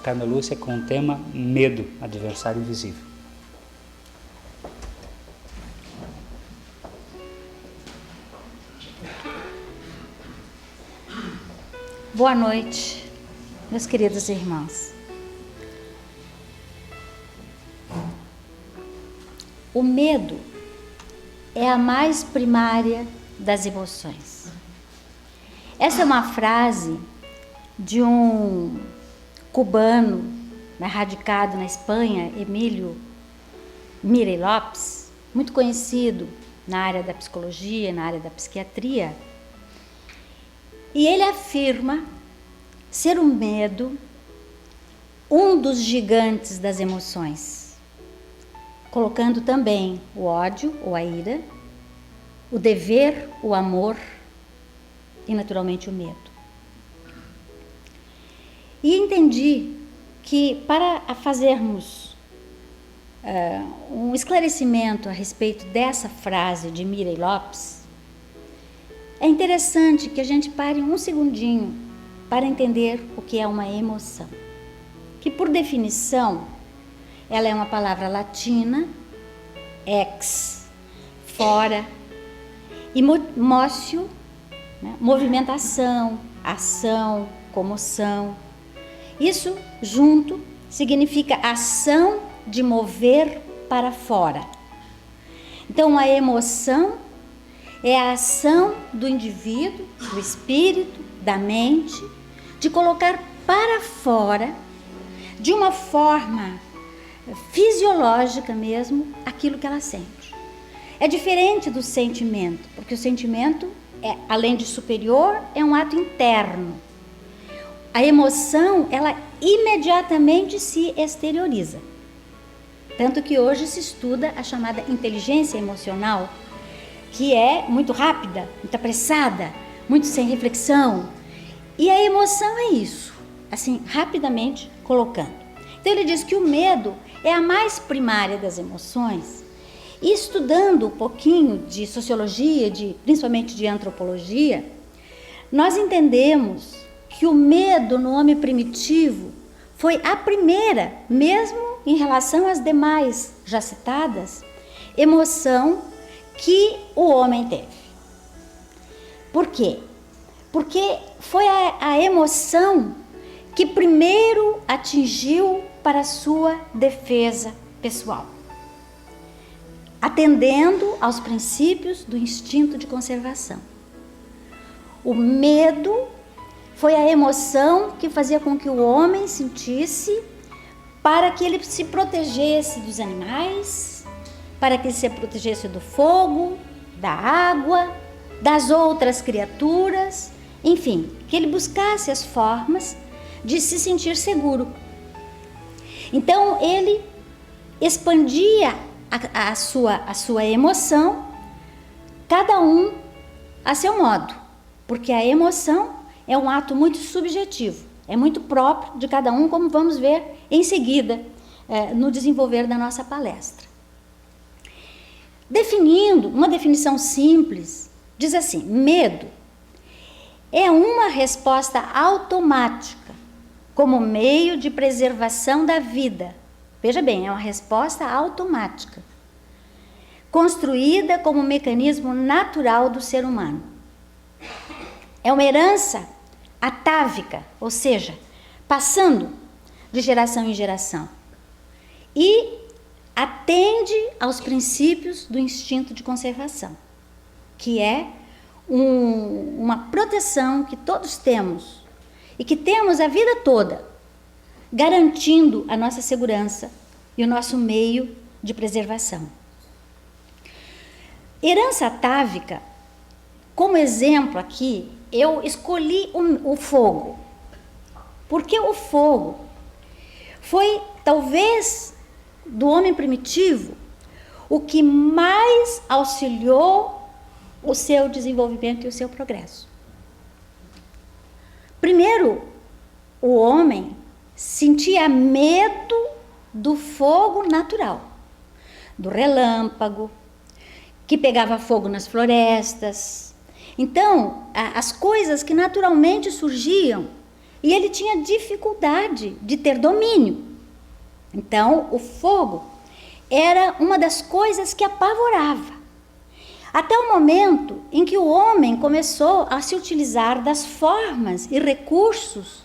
Carmen Lúcia com o tema Medo, Adversário Invisível. Boa noite, meus queridos irmãos. O medo é a mais primária das emoções. Essa é uma frase de um cubano, radicado na Espanha, Emílio Mirey Lopes, muito conhecido na área da psicologia, na área da psiquiatria. E ele afirma ser o medo um dos gigantes das emoções, colocando também o ódio ou a ira, o dever, o amor e naturalmente o medo. E entendi que para fazermos um esclarecimento a respeito dessa frase de Mirey Lopes, é interessante que a gente pare um segundinho para entender o que é uma emoção. Que por definição, ela é uma palavra latina, ex, fora, e motio, movimentação, ação, comoção. Isso junto significa ação de mover para fora. Então a emoção é a ação do indivíduo, do espírito, da mente, de colocar para fora, de uma forma fisiológica mesmo, aquilo que ela sente. É diferente do sentimento, porque o sentimento, além de superior, é um ato interno. A emoção, ela imediatamente se exterioriza. Tanto que hoje se estuda a chamada inteligência emocional, que é muito rápida, muito apressada, muito sem reflexão. E a emoção é isso, assim, rapidamente colocando. Então ele diz que o medo é a mais primária das emoções. E estudando um pouquinho de sociologia, principalmente de antropologia, nós entendemos que o medo no homem primitivo foi a primeira, mesmo em relação às demais já citadas, emoção que o homem teve. Por quê? Porque foi a emoção que primeiro atingiu para a sua defesa pessoal, atendendo aos princípios do instinto de conservação. O medo foi a emoção que fazia com que o homem sentisse para que ele se protegesse dos animais, para que ele se protegesse do fogo, da água, das outras criaturas, enfim, que ele buscasse as formas de se sentir seguro. Então ele expandia a sua emoção, cada um a seu modo, porque a emoção é um ato muito subjetivo, é muito próprio de cada um, como vamos ver em seguida, no desenvolver da nossa palestra. Definindo, uma definição simples, diz assim: medo é uma resposta automática como meio de preservação da vida. Veja bem, é uma resposta automática, construída como mecanismo natural do ser humano. É uma herança atávica, ou seja, passando de geração em geração. E atende aos princípios do instinto de conservação, que é uma proteção que todos temos e que temos a vida toda, garantindo a nossa segurança e o nosso meio de preservação. Herança atávica, como exemplo aqui, eu escolhi o fogo, porque o fogo foi, talvez, do homem primitivo, o que mais auxiliou o seu desenvolvimento e o seu progresso. Primeiro, o homem sentia medo do fogo natural, do relâmpago, que pegava fogo nas florestas. Então, as coisas que naturalmente surgiam e ele tinha dificuldade de ter domínio. Então, o fogo era uma das coisas que apavorava. Até o momento em que o homem começou a se utilizar das formas e recursos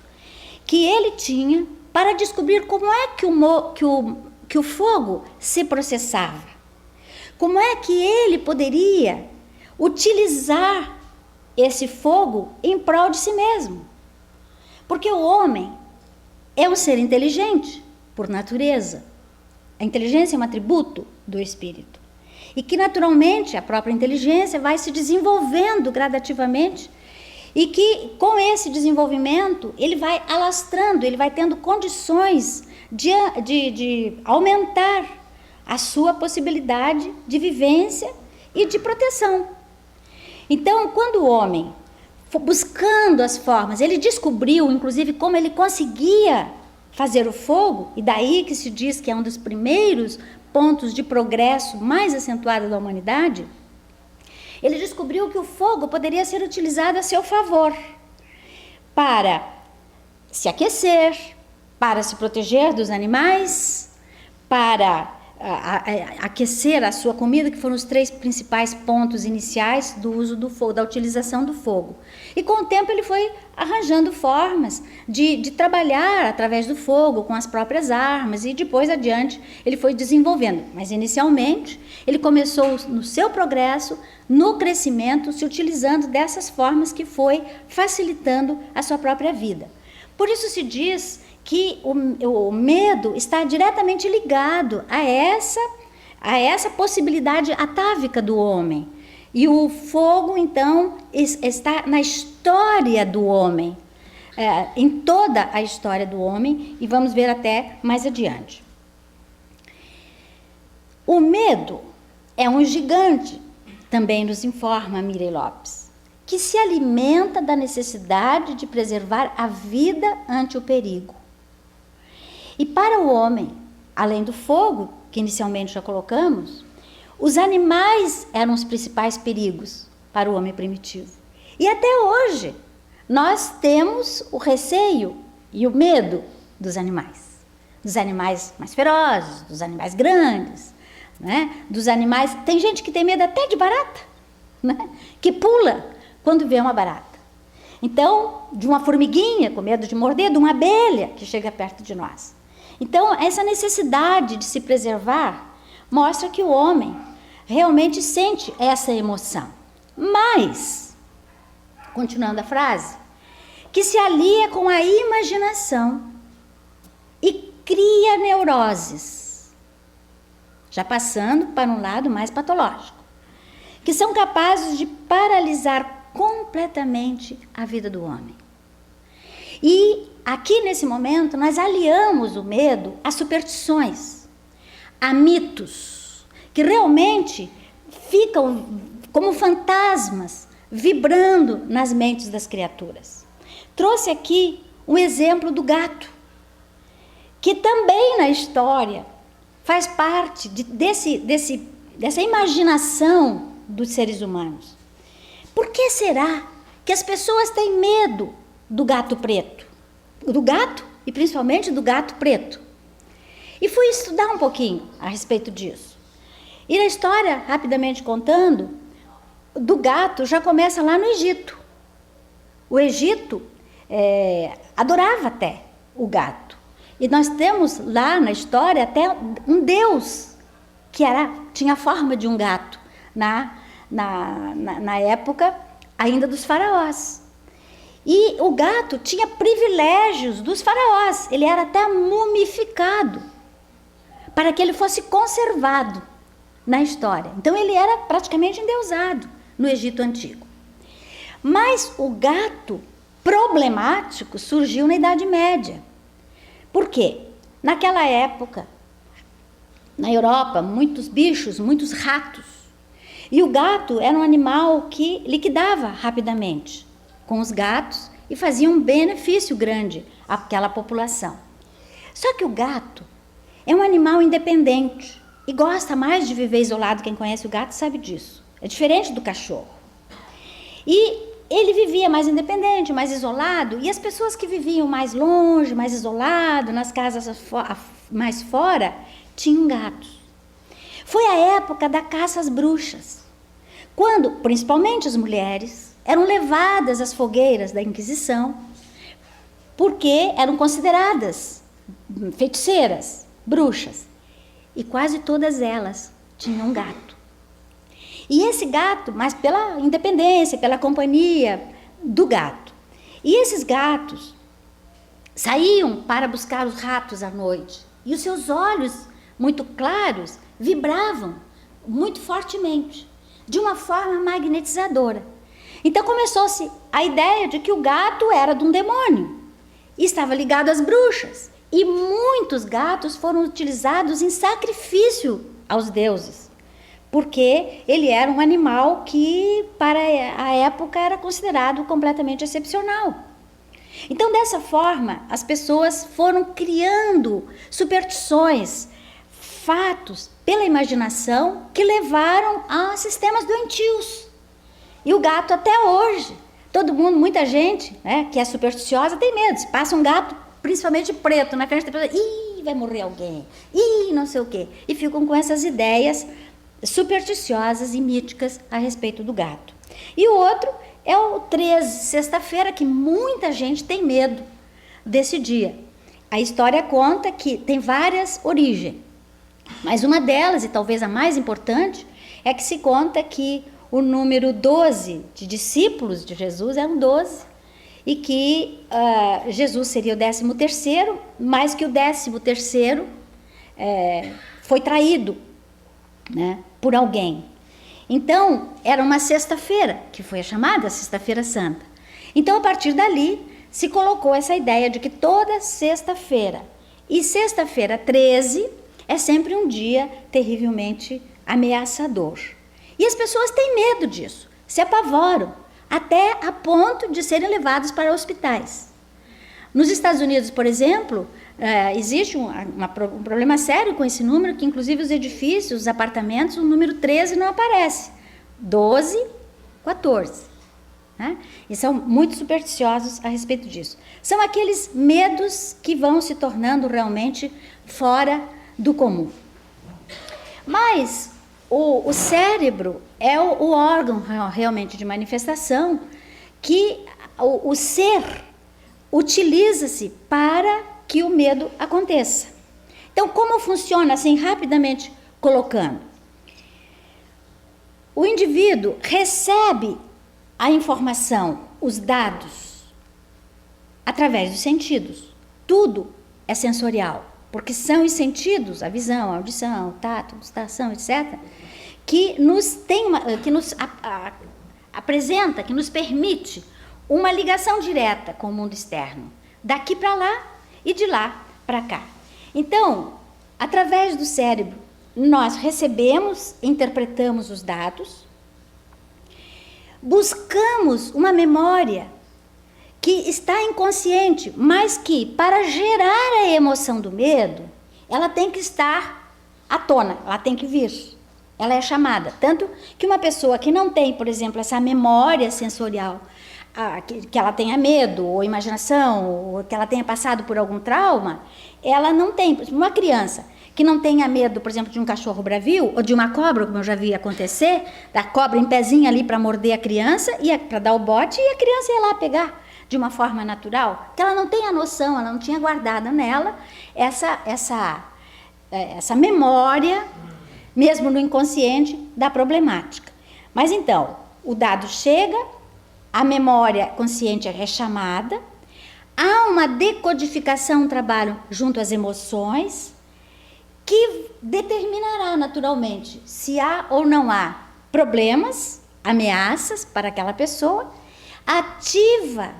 que ele tinha para descobrir como é que o fogo se processava. Como é que ele poderia utilizar esse fogo em prol de si mesmo? Porque o homem é um ser inteligente, por natureza. A inteligência é um atributo do espírito. E que, naturalmente, a própria inteligência vai se desenvolvendo gradativamente e que, com esse desenvolvimento, ele vai alastrando, ele vai tendo condições de aumentar a sua possibilidade de vivência e de proteção. Então, quando o homem foi buscando as formas, ele descobriu, inclusive, como ele conseguia fazer o fogo, e daí que se diz que é um dos primeiros pontos de progresso mais acentuado da humanidade. Ele descobriu que o fogo poderia ser utilizado a seu favor para se aquecer, para se proteger dos animais, para aquecer a sua comida, que foram os 3 principais pontos iniciais do uso do fogo, da utilização do fogo. E com o tempo ele foi arranjando formas de trabalhar através do fogo, com as próprias armas, e depois adiante ele foi desenvolvendo. Mas inicialmente ele começou no seu progresso, no crescimento, se utilizando dessas formas que foi facilitando a sua própria vida. Por isso se diz que o medo está diretamente ligado a essa possibilidade atávica do homem. E o fogo, então, está na história do homem, em toda a história do homem, e vamos ver até mais adiante. O medo é um gigante, também nos informa Mirei Lopes, que se alimenta da necessidade de preservar a vida ante o perigo. E para o homem, além do fogo, que inicialmente já colocamos, os animais eram os principais perigos para o homem primitivo. E até hoje, nós temos o receio e o medo dos animais mais ferozes, dos animais grandes, né? Dos animais... Tem gente que tem medo até de barata, né? Que pula quando vê uma barata. Então, de uma formiguinha com medo de morder, de uma abelha que chega perto de nós. Então, essa necessidade de se preservar mostra que o homem realmente sente essa emoção. Mas, continuando a frase, que se alia com a imaginação e cria neuroses, já passando para um lado mais patológico, que são capazes de paralisar completamente a vida do homem. E aqui nesse momento nós aliamos o medo a superstições, a mitos, que realmente ficam como fantasmas vibrando nas mentes das criaturas. Trouxe aqui um exemplo do gato, que também na história faz parte dessa imaginação dos seres humanos. Por que será que as pessoas têm medo do gato preto? Do gato e principalmente do gato preto. E fui estudar um pouquinho a respeito disso. E na história, rapidamente contando, do gato já começa lá no Egito. O Egito adorava até o gato. E nós temos lá na história até um deus que tinha a forma de um gato na época ainda dos faraós. E o gato tinha privilégios dos faraós, ele era até mumificado, para que ele fosse conservado na história. Então ele era praticamente endeusado no Egito Antigo. Mas o gato problemático surgiu na Idade Média. Por quê? Naquela época, na Europa, muitos bichos, muitos ratos. E o gato era um animal que liquidava rapidamente com os gatos e fazia um benefício grande àquela população. Só que o gato é um animal independente e gosta mais de viver isolado. Quem conhece o gato sabe disso. É diferente do cachorro. E ele vivia mais independente, mais isolado, e as pessoas que viviam mais longe, mais isolado, nas casas mais fora, tinham gatos. Foi a época da caça às bruxas, quando, principalmente as mulheres, eram levadas às fogueiras da Inquisição, porque eram consideradas feiticeiras, bruxas, e quase todas elas tinham gato. E esse gato, mas pela independência, pela companhia do gato. E esses gatos saíam para buscar os ratos à noite. E os seus olhos, muito claros, vibravam muito fortemente, de uma forma magnetizadora. Então começou-se a ideia de que o gato era de um demônio e estava ligado às bruxas. E muitos gatos foram utilizados em sacrifício aos deuses, porque ele era um animal que, para a época, era considerado completamente excepcional. Então, dessa forma, as pessoas foram criando superstições, fatos, pela imaginação, que levaram a sistemas doentios. E o gato, até hoje, todo mundo, muita gente, né, que é supersticiosa, tem medo. Se passa um gato, principalmente preto, na frente da pessoa, ih, vai morrer alguém, ih, não sei o quê. E ficam com essas ideias supersticiosas e míticas a respeito do gato. E o outro é o 13, sexta-feira, que muita gente tem medo desse dia. A história conta que tem várias origens, mas uma delas, e talvez a mais importante, é que se conta que o número 12 de discípulos de Jesus eram 12, e que Jesus seria o 13º, mas que o 13º foi traído, né, por alguém. Então, era uma sexta-feira, que foi a chamada Sexta-feira Santa. Então, a partir dali, se colocou essa ideia de que toda sexta-feira e sexta-feira 13 é sempre um dia terrivelmente ameaçador. E as pessoas têm medo disso, se apavoram, até a ponto de serem levados para hospitais. Nos Estados Unidos, por exemplo, existe um problema sério com esse número, que inclusive os edifícios, os apartamentos, o número 13 não aparece. 12, 14. Né? E são muito supersticiosos a respeito disso. São aqueles medos que vão se tornando realmente fora do comum. Mas o cérebro é o órgão realmente de manifestação que o ser utiliza-se para que o medo aconteça. Então, como funciona, assim, rapidamente colocando? O indivíduo recebe a informação, os dados, através dos sentidos. Tudo é sensorial, porque são os sentidos, a visão, a audição, o tato, a gustação, etc., que nos apresenta, que nos permite uma ligação direta com o mundo externo, daqui para lá e de lá para cá. Então, através do cérebro, nós recebemos, interpretamos os dados, buscamos uma memória que está inconsciente, mas que, para gerar a emoção do medo, ela tem que estar à tona, ela tem que vir. Ela é chamada. Tanto que uma pessoa que não tem, por exemplo, essa memória sensorial, que ela tenha medo, ou imaginação, ou que ela tenha passado por algum trauma, ela não tem. Uma criança que não tenha medo, por exemplo, de um cachorro bravio, ou de uma cobra, como eu já vi acontecer, da cobra em pezinho ali para morder a criança, para dar o bote, e a criança ia lá pegar de uma forma natural, que ela não tem a noção, ela não tinha guardado nela essa memória, mesmo no inconsciente, da problemática. Mas então, o dado chega, a memória consciente é rechamada, há uma decodificação, um trabalho junto às emoções, que determinará naturalmente se há ou não há problemas, ameaças para aquela pessoa, ativa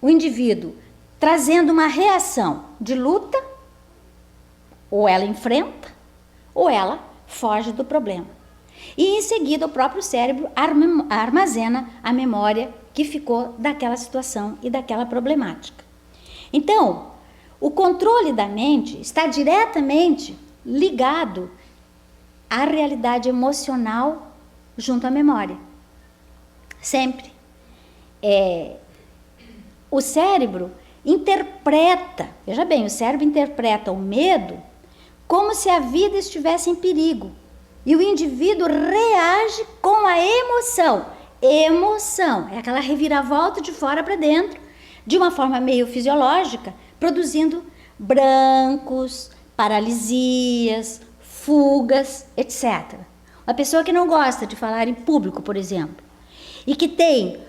o indivíduo trazendo uma reação de luta, ou ela enfrenta, ou ela foge do problema. E em seguida o próprio cérebro armazena a memória que ficou daquela situação e daquela problemática. Então, o controle da mente está diretamente ligado à realidade emocional junto à memória. sempre. O cérebro interpreta, veja bem, o cérebro interpreta o medo como se a vida estivesse em perigo. E o indivíduo reage com a emoção. Emoção é aquela reviravolta de fora para dentro, de uma forma meio fisiológica, produzindo brancos, paralisias, fugas, etc. Uma pessoa que não gosta de falar em público, por exemplo, e que tem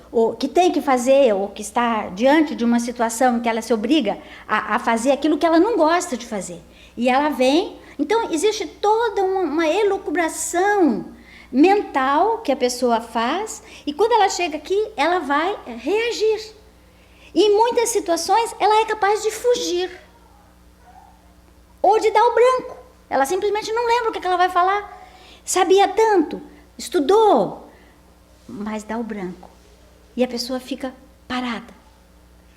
que fazer, ou que está diante de uma situação em que ela se obriga a fazer aquilo que ela não gosta de fazer. E ela vem, então existe toda uma elucubração mental que a pessoa faz, e quando ela chega aqui, ela vai reagir. E em muitas situações, ela é capaz de fugir, ou de dar o branco. Ela simplesmente não lembra o que ela vai falar. Sabia tanto, estudou, mas dá o branco. E a pessoa fica parada.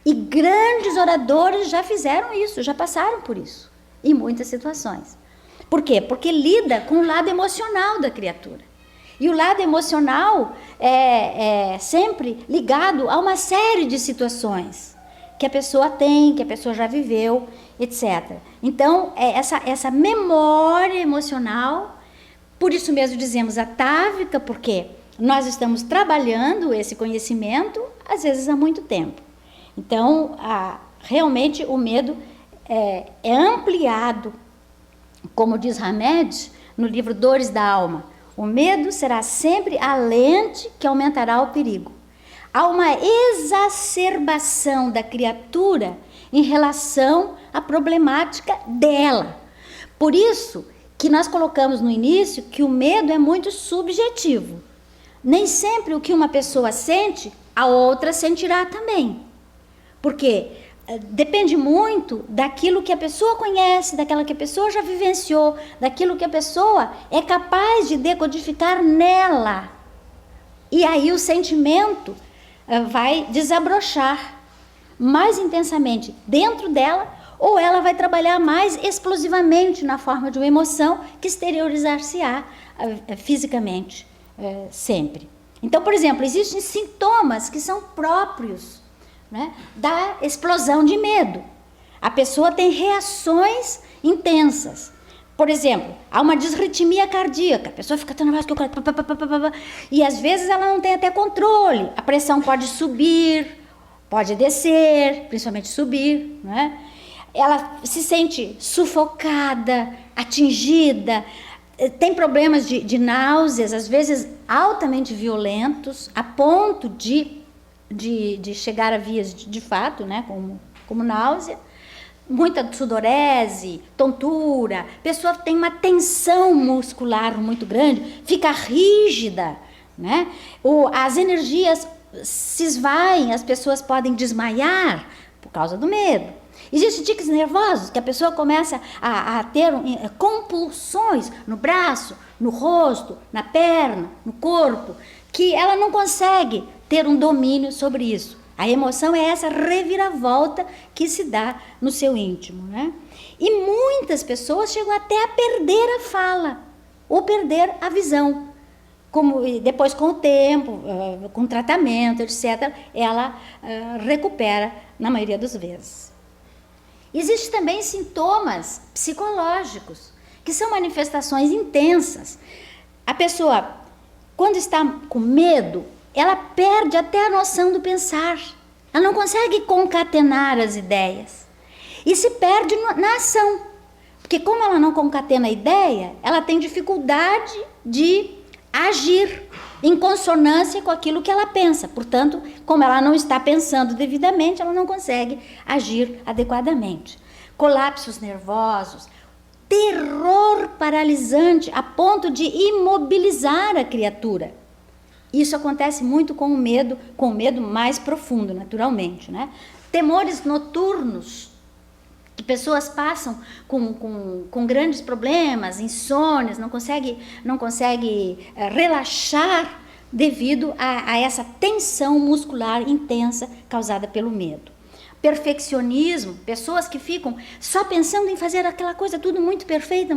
E grandes oradores já fizeram isso, já passaram por isso, em muitas situações. Por quê? Porque lida com o lado emocional da criatura. E o lado emocional é sempre ligado a uma série de situações que a pessoa tem, que a pessoa já viveu, etc. Então, essa memória emocional, por isso mesmo dizemos atávica, porque nós estamos trabalhando esse conhecimento, às vezes há muito tempo. Então, realmente o medo é ampliado, como diz Hamed no livro Dores da Alma. O medo será sempre a lente que aumentará o perigo. Há uma exacerbação da criatura em relação à problemática dela. Por isso que nós colocamos no início que o medo é muito subjetivo. Nem sempre o que uma pessoa sente, a outra sentirá também. Porque depende muito daquilo que a pessoa conhece, daquilo que a pessoa já vivenciou, daquilo que a pessoa é capaz de decodificar nela. E aí o sentimento vai desabrochar mais intensamente dentro dela, ou ela vai trabalhar mais explosivamente na forma de uma emoção que exteriorizar-se-á fisicamente, sempre. Então, por exemplo, existem sintomas que são próprios, né, da explosão de medo. A pessoa tem reações intensas. Por exemplo, há uma disritmia cardíaca, a pessoa fica tão nervosa que e às vezes ela não tem até controle. A pressão pode subir, pode descer, principalmente subir, né? Ela se sente sufocada, atingida, tem problemas de náuseas, às vezes altamente violentos, a ponto de chegar a vias de fato, né, como náusea, muita sudorese, tontura, a pessoa tem uma tensão muscular muito grande, fica rígida, né? As energias se esvaem, as pessoas podem desmaiar por causa do medo. Existem tiques nervosos que a pessoa começa a ter compulsões no braço, no rosto, na perna, no corpo, que ela não consegue ter um domínio sobre isso. A emoção é essa reviravolta que se dá no seu íntimo, né? E muitas pessoas chegam até a perder a fala ou perder a visão. Como depois, com o tempo, com tratamento, etc., ela recupera na maioria das vezes. Existem também sintomas psicológicos, que são manifestações intensas. A pessoa, quando está com medo, ela perde até a noção do pensar. Ela não consegue concatenar as ideias. E se perde na ação. Porque como ela não concatena a ideia, ela tem dificuldade de agir em consonância com aquilo que ela pensa. Portanto, como ela não está pensando devidamente, ela não consegue agir adequadamente. Colapsos nervosos, terror paralisante a ponto de imobilizar a criatura. Isso acontece muito com o medo mais profundo, naturalmente, né? Temores noturnos, que pessoas passam com grandes problemas, insônias, não consegue relaxar devido a essa tensão muscular intensa causada pelo medo. Perfeccionismo, pessoas que ficam só pensando em fazer aquela coisa tudo muito perfeita,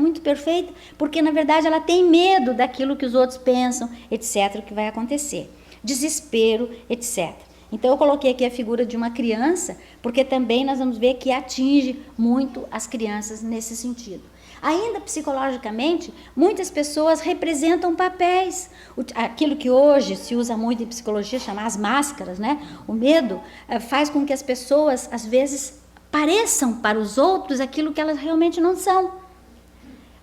porque na verdade ela tem medo daquilo que os outros pensam, etc., que vai acontecer. desespero, etc. Então eu coloquei aqui a figura de uma criança, porque também nós vamos ver que atinge muito as crianças nesse sentido. Ainda psicologicamente, muitas pessoas representam papéis. Aquilo que hoje se usa muito em psicologia, chamar as máscaras, né? O medo faz com que as pessoas, às vezes, pareçam para os outros aquilo que elas realmente não são.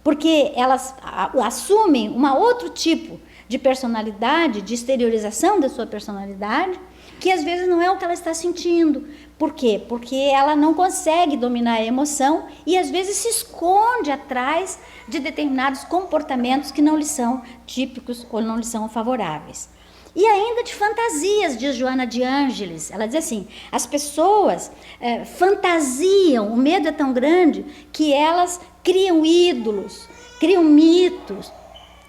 Porque elas assumem um outro tipo de personalidade, de exteriorização da sua personalidade, que às vezes não é o que ela está sentindo. Por quê? Porque ela não consegue dominar a emoção e às vezes se esconde atrás de determinados comportamentos que não lhe são típicos ou não lhe são favoráveis. E ainda de fantasias, diz Joana de Ângeles. Ela diz assim, as pessoas fantasiam, o medo é tão grande que elas criam ídolos, criam mitos,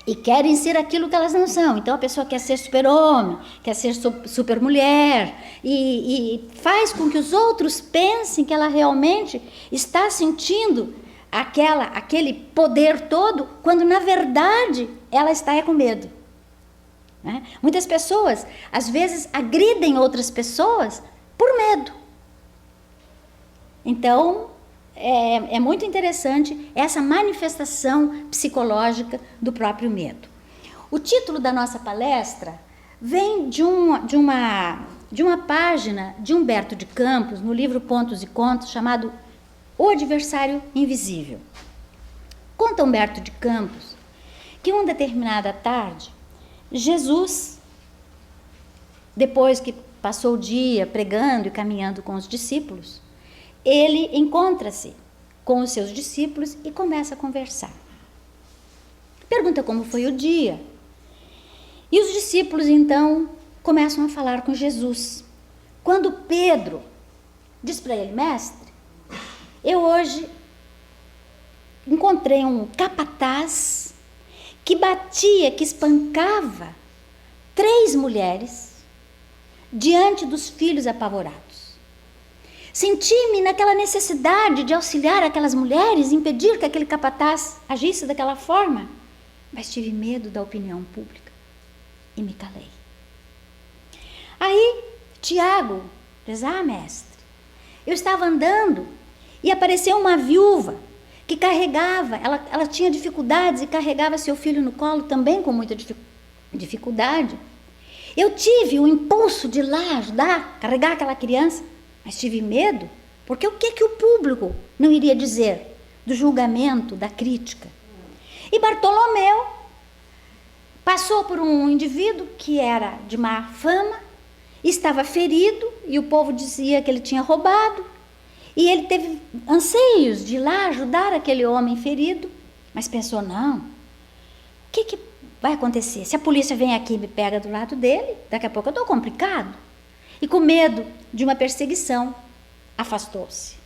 e querem ser aquilo que elas não são. Então a pessoa quer ser super-homem, quer ser super-mulher, e faz com que os outros pensem que ela realmente está sentindo aquele poder todo, quando na verdade ela está com medo. Né? Muitas pessoas, às vezes, agridem outras pessoas por medo. Então, é muito interessante essa manifestação psicológica do próprio medo. O título da nossa palestra vem de uma página de Humberto de Campos, no livro Pontos e Contos, chamado O Adversário Invisível. Conta Humberto de Campos que uma determinada tarde, Jesus, depois que passou o dia pregando e caminhando com os discípulos, ele encontra-se com os seus discípulos e começa a conversar. Pergunta como foi o dia. E os discípulos, então, começam a falar com Jesus. Quando Pedro diz para ele, mestre, eu hoje encontrei um capataz que batia, que espancava 3 mulheres diante dos filhos apavorados. Senti-me naquela necessidade de auxiliar aquelas mulheres, impedir que aquele capataz agisse daquela forma, mas tive medo da opinião pública e me calei. Aí, Tiago diz, mestre, eu estava andando e apareceu uma viúva que carregava, ela tinha dificuldades e carregava seu filho no colo também com muita dificuldade. Eu tive o impulso de ir lá ajudar, carregar aquela criança, mas tive medo, porque o que o público não iria dizer do julgamento, da crítica? E Bartolomeu passou por um indivíduo que era de má fama, estava ferido, e o povo dizia que ele tinha roubado, e ele teve anseios de ir lá ajudar aquele homem ferido, mas pensou, não, o que vai acontecer? Se a polícia vem aqui e me pega do lado dele, daqui a pouco eu estou complicado. E com medo de uma perseguição, afastou-se.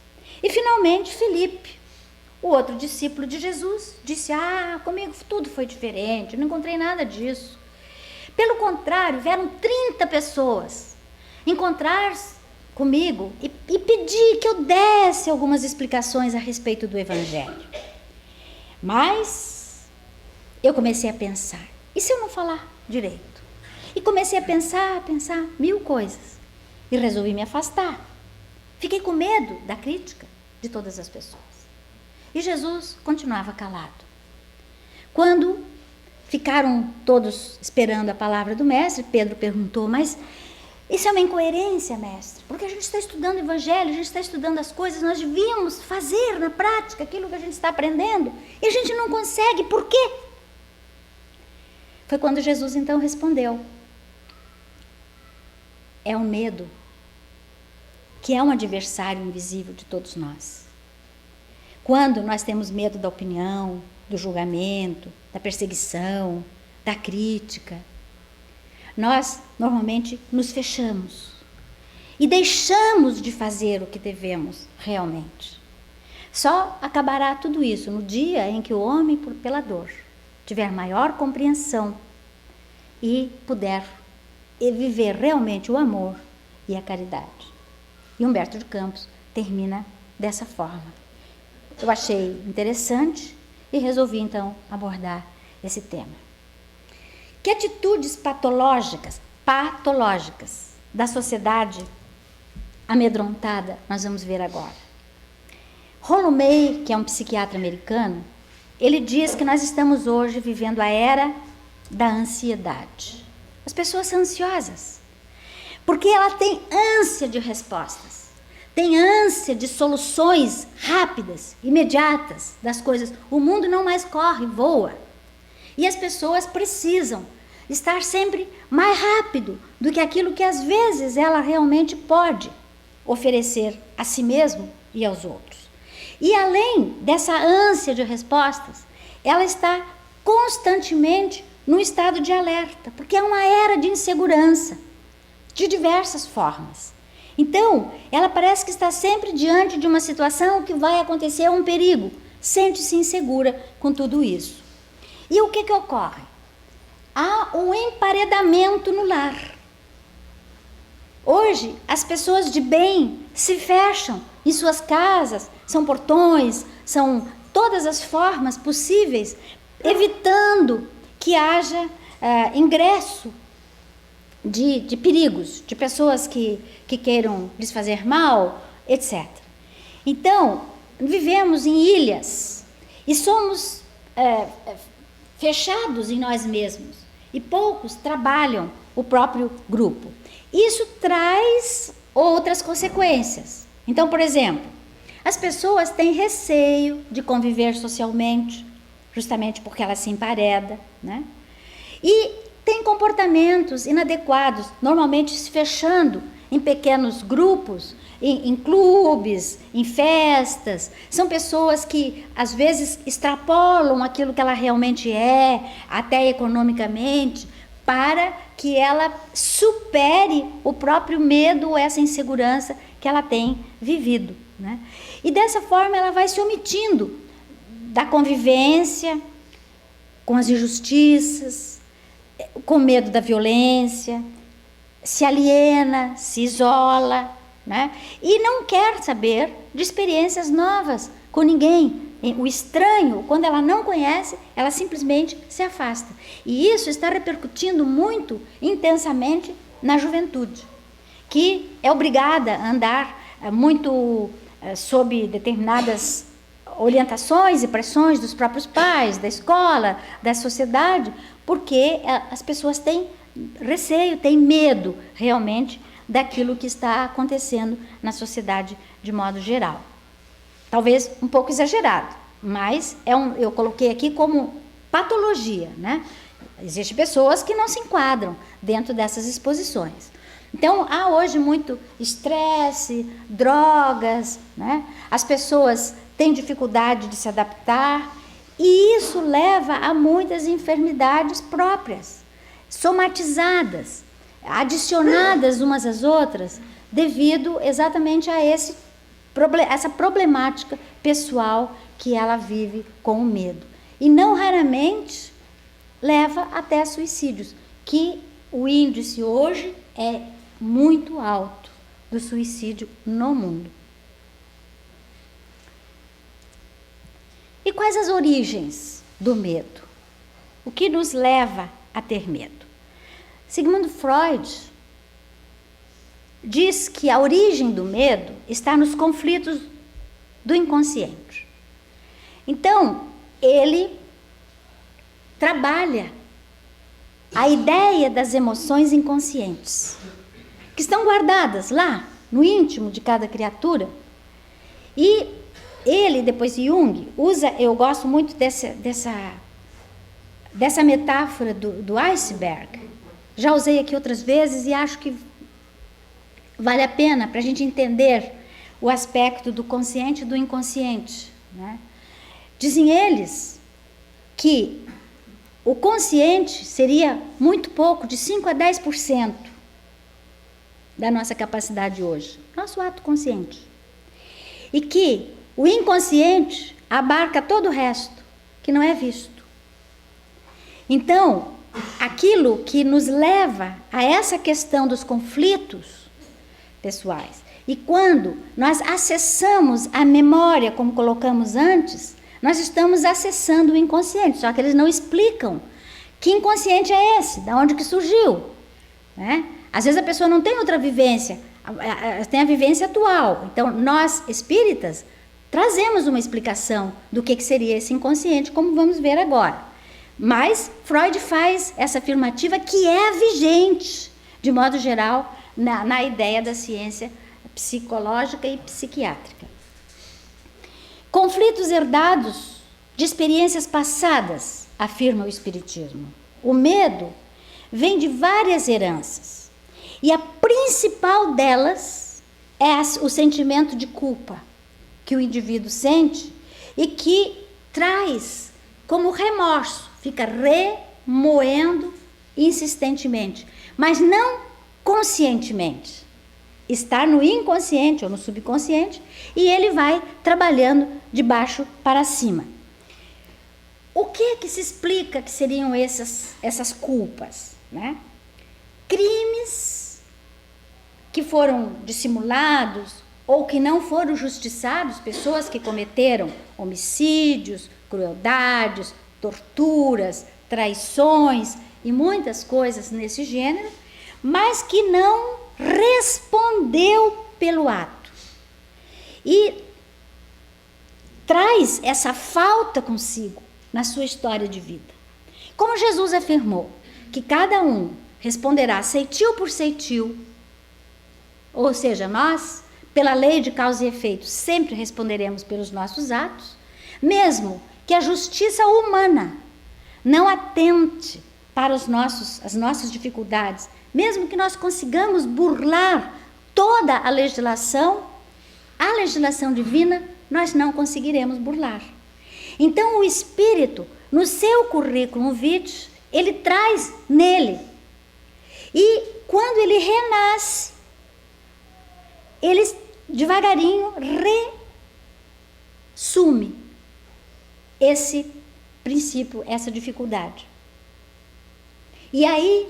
E finalmente Filipe, o outro discípulo de Jesus, disse, comigo tudo foi diferente, não encontrei nada disso. Pelo contrário, vieram 30 pessoas encontrar-se comigo e pedir que eu desse algumas explicações a respeito do Evangelho. Mas eu comecei a pensar, e se eu não falar direito? E comecei a pensar 1000 coisas. E resolvi me afastar. Fiquei com medo da crítica de todas as pessoas. E Jesus continuava calado. Quando ficaram todos esperando a palavra do mestre, Pedro perguntou, mas isso é uma incoerência, mestre? Porque a gente está estudando o Evangelho, a gente está estudando as coisas, nós devíamos fazer na prática aquilo que a gente está aprendendo, e a gente não consegue, por quê? Foi quando Jesus então respondeu, é o medo, que é um adversário invisível de todos nós. Quando nós temos medo da opinião, do julgamento, da perseguição, da crítica, nós normalmente nos fechamos e deixamos de fazer o que devemos realmente. Só acabará tudo isso no dia em que o homem, pela dor, tiver maior compreensão e puder viver realmente o amor e a caridade. E Humberto de Campos termina dessa forma. Eu achei interessante e resolvi então abordar esse tema. Que atitudes patológicas patológicas da sociedade amedrontada, nós vamos ver agora. Rollo May, que é um psiquiatra americano, ele diz que nós estamos hoje vivendo a era da ansiedade. As pessoas são ansiosas, porque ela tem ânsia de respostas, tem ânsia de soluções rápidas, imediatas das coisas. O mundo não mais corre, voa. E as pessoas precisam estar sempre mais rápido do que aquilo que às vezes ela realmente pode oferecer a si mesmo e aos outros. E além dessa ânsia de respostas, ela está constantemente num estado de alerta, porque é uma era de insegurança, de diversas formas. Então, ela parece que está sempre diante de uma situação que vai acontecer um perigo, sente-se insegura com tudo isso. E o que ocorre? Há um emparedamento no lar. Hoje, as pessoas de bem se fecham em suas casas, são portões, são todas as formas possíveis, evitando que haja ingresso de perigos, de pessoas que queiram lhes fazer mal, etc. Então, vivemos em ilhas e somos fechados em nós mesmos e poucos trabalham o próprio grupo. Isso traz outras consequências. Então, por exemplo, as pessoas têm receio de conviver socialmente, justamente porque elas se emparedam, né? E têm comportamentos inadequados, normalmente se fechando em pequenos grupos, em clubes, em festas. São pessoas que, às vezes, extrapolam aquilo que ela realmente é, até economicamente, para que ela supere o próprio medo ou essa insegurança que ela tem vivido, né? E dessa forma ela vai se omitindo da convivência com as injustiças, com medo da violência, se aliena, se isola, né? E não quer saber de experiências novas com ninguém. O estranho, quando ela não conhece, ela simplesmente se afasta. E isso está repercutindo muito intensamente na juventude, que é obrigada a andar muito sob determinadas orientações e pressões dos próprios pais, da escola, da sociedade, porque as pessoas têm receio, têm medo realmente daquilo que está acontecendo na sociedade de modo geral. Talvez um pouco exagerado, mas eu coloquei aqui como patologia, né? Existem pessoas que não se enquadram dentro dessas exposições. Então, há hoje muito estresse, drogas, né? As pessoas têm dificuldade de se adaptar e isso leva a muitas enfermidades próprias, somatizadas, adicionadas umas às outras, devido exatamente a essa problemática pessoal que ela vive com o medo. E não raramente leva até suicídios, que o índice hoje é muito alto do suicídio no mundo. E quais as origens do medo? O que nos leva a ter medo? Sigmund Freud diz que a origem do medo está nos conflitos do inconsciente. Então, ele trabalha a ideia das emoções inconscientes, que estão guardadas lá no íntimo de cada criatura. E ele, depois de Jung, eu gosto muito dessa metáfora do iceberg. Já usei aqui outras vezes e acho que vale a pena para a gente entender o aspecto do consciente e do inconsciente, né? Dizem eles que o consciente seria muito pouco, de 5 a 10% da nossa capacidade hoje, nosso ato consciente. E que o inconsciente abarca todo o resto, que não é visto. Então, aquilo que nos leva a essa questão dos conflitos pessoais. E quando nós acessamos a memória, como colocamos antes, nós estamos acessando o inconsciente, só que eles não explicam que inconsciente é esse, de onde que surgiu. né? Às vezes a pessoa não tem outra vivência, tem a vivência atual. Então, nós, espíritas, trazemos uma explicação do que seria esse inconsciente, como vamos ver agora. Mas Freud faz essa afirmativa que é vigente, de modo geral, na ideia da ciência psicológica e psiquiátrica. Conflitos herdados de experiências passadas, afirma o Espiritismo. O medo vem de várias heranças. E a principal delas é o sentimento de culpa que o indivíduo sente e que traz como remorso, fica remoendo insistentemente, mas não conscientemente. Está no inconsciente ou no subconsciente e ele vai trabalhando de baixo para cima. O que se explica que seriam essas culpas, né? Crimes que foram dissimulados ou que não foram justiçados, pessoas que cometeram homicídios, crueldades, torturas, traições e muitas coisas nesse gênero, mas que não respondeu pelo ato. E traz essa falta consigo na sua história de vida. Como Jesus afirmou que cada um responderá ceitil por ceitil, ou seja, nós, pela lei de causa e efeito, sempre responderemos pelos nossos atos, mesmo que a justiça humana não atente para as nossas dificuldades, mesmo que nós consigamos burlar toda a legislação divina, nós não conseguiremos burlar. Então, o Espírito, no seu currículo vitae, ele traz nele. E quando ele renasce, ele devagarinho resume esse princípio, essa dificuldade. E aí,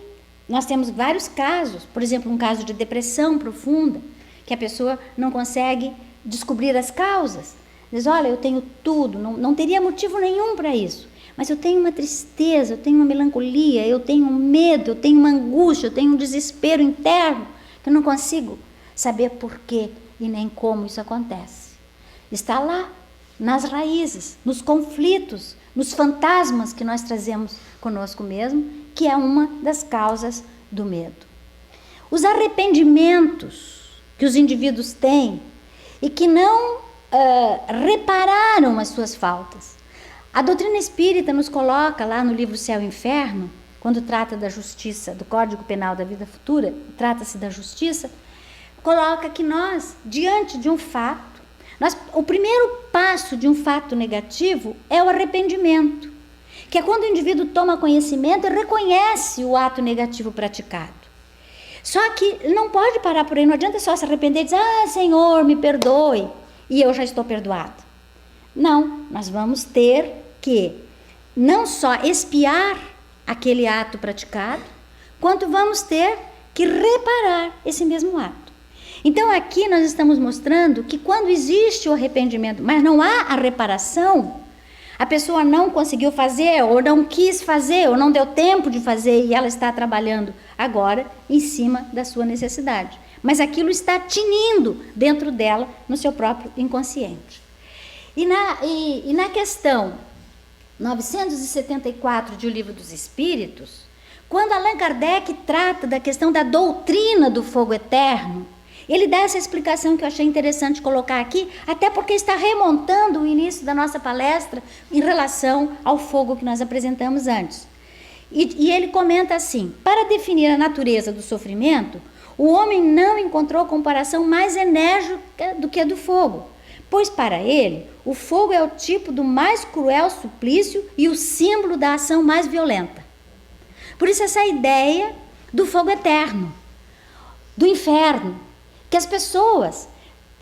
nós temos vários casos, por exemplo, um caso de depressão profunda, que a pessoa não consegue descobrir as causas. Diz, olha, eu tenho tudo, não teria motivo nenhum para isso, mas eu tenho uma tristeza, eu tenho uma melancolia, eu tenho um medo, eu tenho uma angústia, eu tenho um desespero interno, que eu não consigo saber por quê e nem como isso acontece. Está lá, nas raízes, nos conflitos, nos fantasmas que nós trazemos conosco mesmo, que é uma das causas do medo. Os arrependimentos que os indivíduos têm e que não repararam as suas faltas. A doutrina espírita nos coloca lá no livro Céu e Inferno, quando trata da justiça, do Código Penal da Vida Futura, trata-se da justiça, coloca que nós, diante de um fato, o primeiro passo de um fato negativo é o arrependimento, que é quando o indivíduo toma conhecimento e reconhece o ato negativo praticado. Só que não pode parar por aí, não adianta só se arrepender e dizer, Senhor, me perdoe, e eu já estou perdoado. Não, nós vamos ter que não só expiar aquele ato praticado, quanto vamos ter que reparar esse mesmo ato. Então aqui nós estamos mostrando que quando existe o arrependimento, mas não há a reparação, a pessoa não conseguiu fazer, ou não quis fazer, ou não deu tempo de fazer, e ela está trabalhando agora em cima da sua necessidade. Mas aquilo está tinindo dentro dela, no seu próprio inconsciente. E na questão 974 de O Livro dos Espíritos, quando Allan Kardec trata da questão da doutrina do fogo eterno, ele dá essa explicação que eu achei interessante colocar aqui, até porque está remontando o início da nossa palestra em relação ao fogo que nós apresentamos antes. E ele comenta assim, para definir a natureza do sofrimento, o homem não encontrou comparação mais enérgica do que a do fogo, pois para ele, o fogo é o tipo do mais cruel suplício e o símbolo da ação mais violenta. Por isso essa ideia do fogo eterno, do inferno, que as pessoas,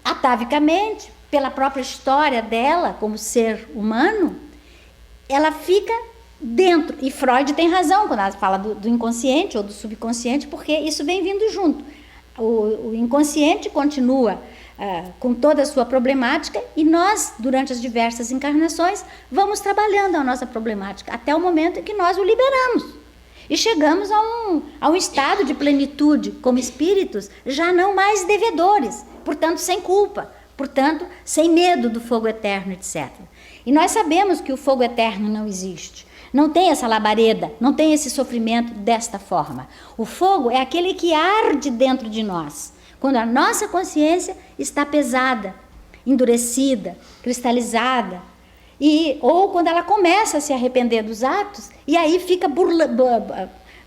atavicamente, pela própria história dela como ser humano, ela fica dentro. E Freud tem razão quando ela fala do inconsciente ou do subconsciente, porque isso vem vindo junto. O inconsciente continua com toda a sua problemática e nós, durante as diversas encarnações, vamos trabalhando a nossa problemática até o momento em que nós o liberamos. E chegamos a um estado de plenitude, como espíritos, já não mais devedores, portanto sem culpa, portanto sem medo do fogo eterno, etc. E nós sabemos que o fogo eterno não existe. Não tem essa labareda, não tem esse sofrimento desta forma. O fogo é aquele que arde dentro de nós, quando a nossa consciência está pesada, endurecida, cristalizada, ou quando ela começa a se arrepender dos atos, e aí fica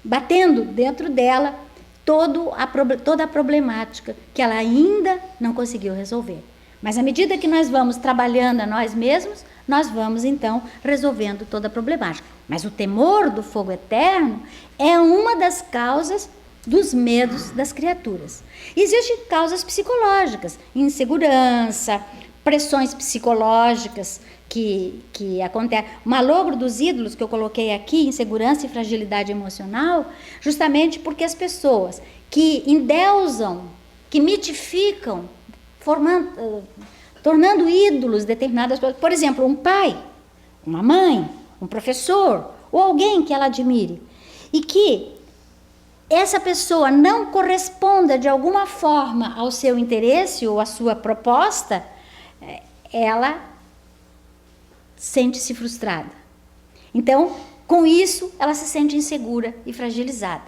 batendo dentro dela toda a problemática que ela ainda não conseguiu resolver. Mas à medida que nós vamos trabalhando a nós mesmos, nós vamos então resolvendo toda a problemática. Mas o temor do fogo eterno é uma das causas dos medos das criaturas. Existem causas psicológicas, insegurança, pressões psicológicas que acontecem. O malogro dos ídolos que eu coloquei aqui, insegurança e fragilidade emocional, justamente porque as pessoas que endeusam, que mitificam, tornando ídolos determinadas pessoas, por exemplo, um pai, uma mãe, um professor, ou alguém que ela admire, e que essa pessoa não corresponda de alguma forma ao seu interesse ou à sua proposta, ela sente-se frustrada. Então, com isso, ela se sente insegura e fragilizada.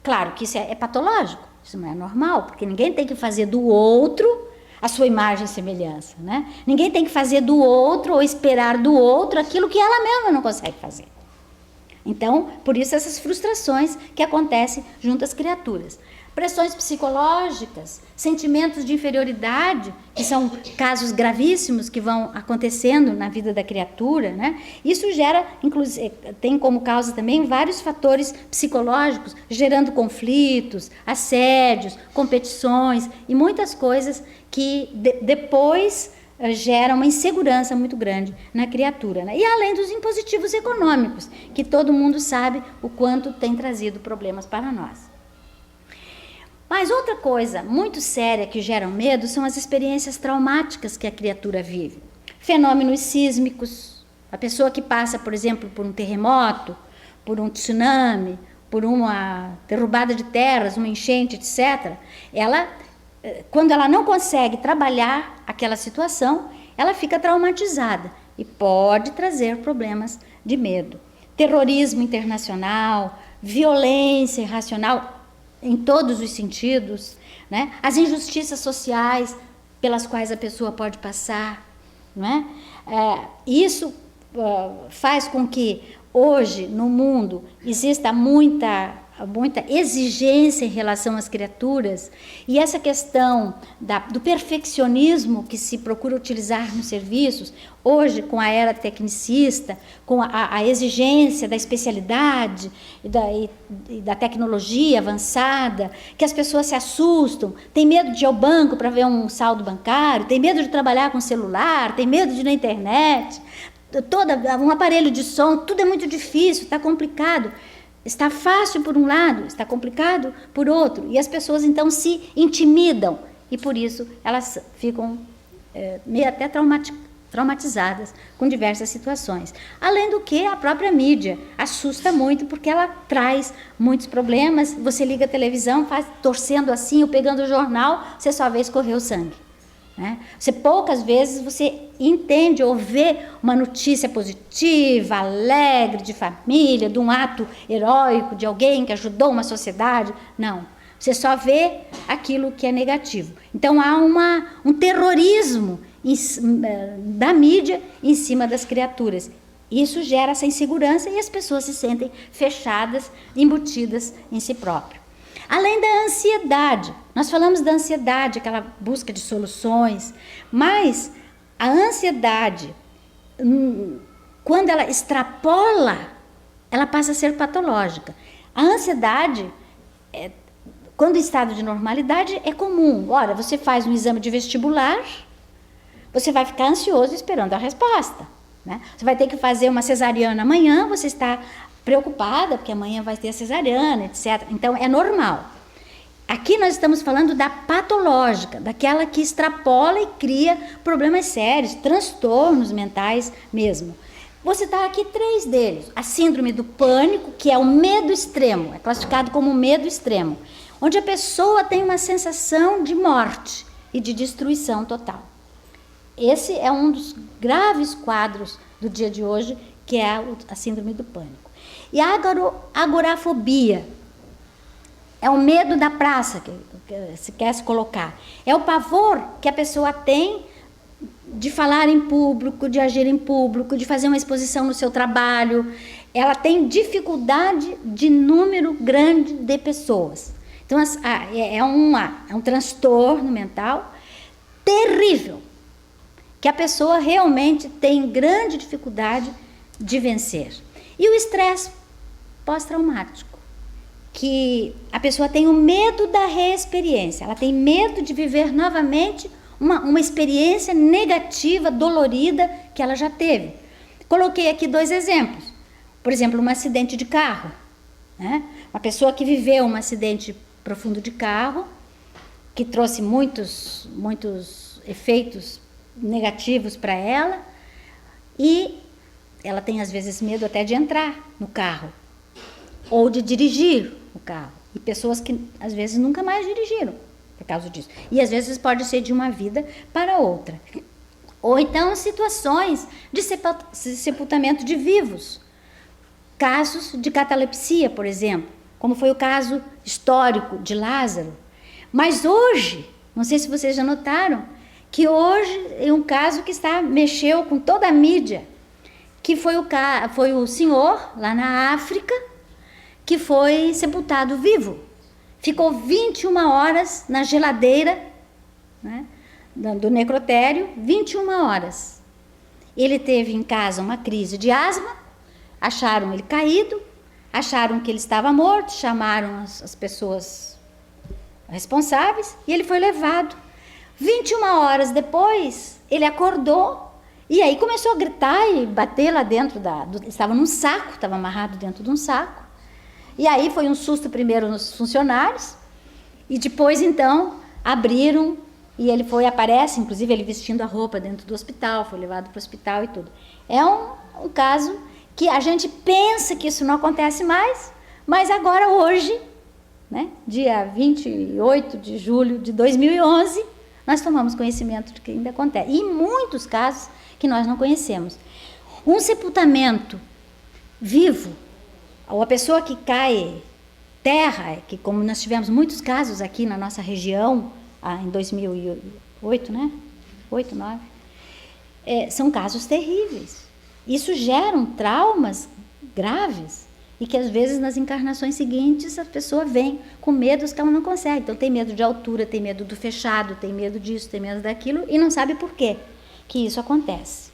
Claro que isso é patológico, isso não é normal, porque ninguém tem que fazer do outro a sua imagem e semelhança, né? Ninguém tem que fazer do outro ou esperar do outro aquilo que ela mesma não consegue fazer. Então, por isso essas frustrações que acontecem junto às criaturas. Pressões psicológicas, sentimentos de inferioridade, que são casos gravíssimos que vão acontecendo na vida da criatura, né? Isso gera, inclusive, tem como causa também vários fatores psicológicos, gerando conflitos, assédios, competições e muitas coisas que depois gera uma insegurança muito grande na criatura, né? E além dos impositivos econômicos, que todo mundo sabe o quanto tem trazido problemas para nós. Mas outra coisa muito séria que gera medo são as experiências traumáticas que a criatura vive. Fenômenos sísmicos, a pessoa que passa, por exemplo, por um terremoto, por um tsunami, por uma derrubada de terras, uma enchente, etc., quando ela não consegue trabalhar aquela situação, ela fica traumatizada e pode trazer problemas de medo. Terrorismo internacional, violência irracional em todos os sentidos, né? As injustiças sociais pelas quais a pessoa pode passar, né? Isso faz com que hoje no mundo exista muita exigência em relação às criaturas, e essa questão do perfeccionismo que se procura utilizar nos serviços, hoje com a era tecnicista, com a exigência da especialidade e da tecnologia avançada, que as pessoas se assustam, tem medo de ir ao banco para ver um saldo bancário, tem medo de trabalhar com celular, tem medo de ir na internet, um aparelho de som, tudo é muito difícil, está complicado. Está fácil por um lado, está complicado por outro. E as pessoas então se intimidam e por isso elas ficam meio até traumatizadas com diversas situações. Além do que a própria mídia assusta muito porque ela traz muitos problemas. Você liga a televisão, faz torcendo assim ou pegando o jornal, você só vê escorrer o sangue. Né? Poucas vezes você entende ou vê uma notícia positiva, alegre, de família, de um ato heróico, de alguém que ajudou uma sociedade. Não, você só vê aquilo que é negativo. Então há um terrorismo da mídia em cima das criaturas. Isso gera essa insegurança e as pessoas se sentem fechadas, embutidas em si próprias. Além da ansiedade, nós falamos da ansiedade, aquela busca de soluções, mas a ansiedade, quando ela extrapola, ela passa a ser patológica. A ansiedade, quando em estado de normalidade, é comum. Ora, você faz um exame de vestibular, você vai ficar ansioso esperando a resposta, né? Você vai ter que fazer uma cesariana amanhã, você está preocupada, porque amanhã vai ter a cesariana, etc. Então, é normal. Aqui nós estamos falando da patológica, daquela que extrapola e cria problemas sérios, transtornos mentais mesmo. Vou citar aqui 3 deles. A síndrome do pânico, que é o medo extremo, é classificado como medo extremo, onde a pessoa tem uma sensação de morte e de destruição total. Esse é um dos graves quadros do dia de hoje, que é a síndrome do pânico. E a agorafobia é o medo da praça, que se quer se colocar. É o pavor que a pessoa tem de falar em público, de agir em público, de fazer uma exposição no seu trabalho. Ela tem dificuldade de número grande de pessoas. Então, é um transtorno mental terrível, que a pessoa realmente tem grande dificuldade de vencer. E o estresse pós-traumático, que a pessoa tem o medo da reexperiência, ela tem medo de viver novamente uma experiência negativa, dolorida, que ela já teve. Coloquei aqui 2 exemplos. Por exemplo, um acidente de carro, né? Uma pessoa que viveu um acidente profundo de carro, que trouxe muitos efeitos negativos para ela, e ela tem às vezes medo até de entrar no carro, ou de dirigir o carro. E pessoas que às vezes nunca mais dirigiram por causa disso. E às vezes pode ser de uma vida para outra. Ou então situações de sepultamento de vivos. Casos de catalepsia, por exemplo, como foi o caso histórico de Lázaro. Mas hoje, não sei se vocês já notaram, que hoje é um caso que mexeu com toda a mídia, que foi o senhor lá na África, que foi sepultado vivo. Ficou 21 horas na geladeira, né, do necrotério, 21 horas. Ele teve em casa uma crise de asma, acharam ele caído, acharam que ele estava morto, chamaram as pessoas responsáveis e ele foi levado. 21 horas depois, ele acordou e aí começou a gritar e bater lá dentro estava num saco, estava amarrado dentro de um saco. E aí foi um susto primeiro nos funcionários, e depois então abriram, e ele aparece, inclusive ele vestindo a roupa dentro do hospital, foi levado para o hospital e tudo. É um caso que a gente pensa que isso não acontece mais, mas agora hoje, né, dia 28 de julho de 2011, nós tomamos conhecimento de que ainda acontece. E em muitos casos que nós não conhecemos. Um sepultamento vivo, ou a pessoa que cai terra, que como nós tivemos muitos casos aqui na nossa região, em 2008, né? 8, 9. São casos terríveis. Isso gera traumas graves e que às vezes nas encarnações seguintes a pessoa vem com medos que ela não consegue. Então tem medo de altura, tem medo do fechado, tem medo disso, tem medo daquilo e não sabe por quê que isso acontece.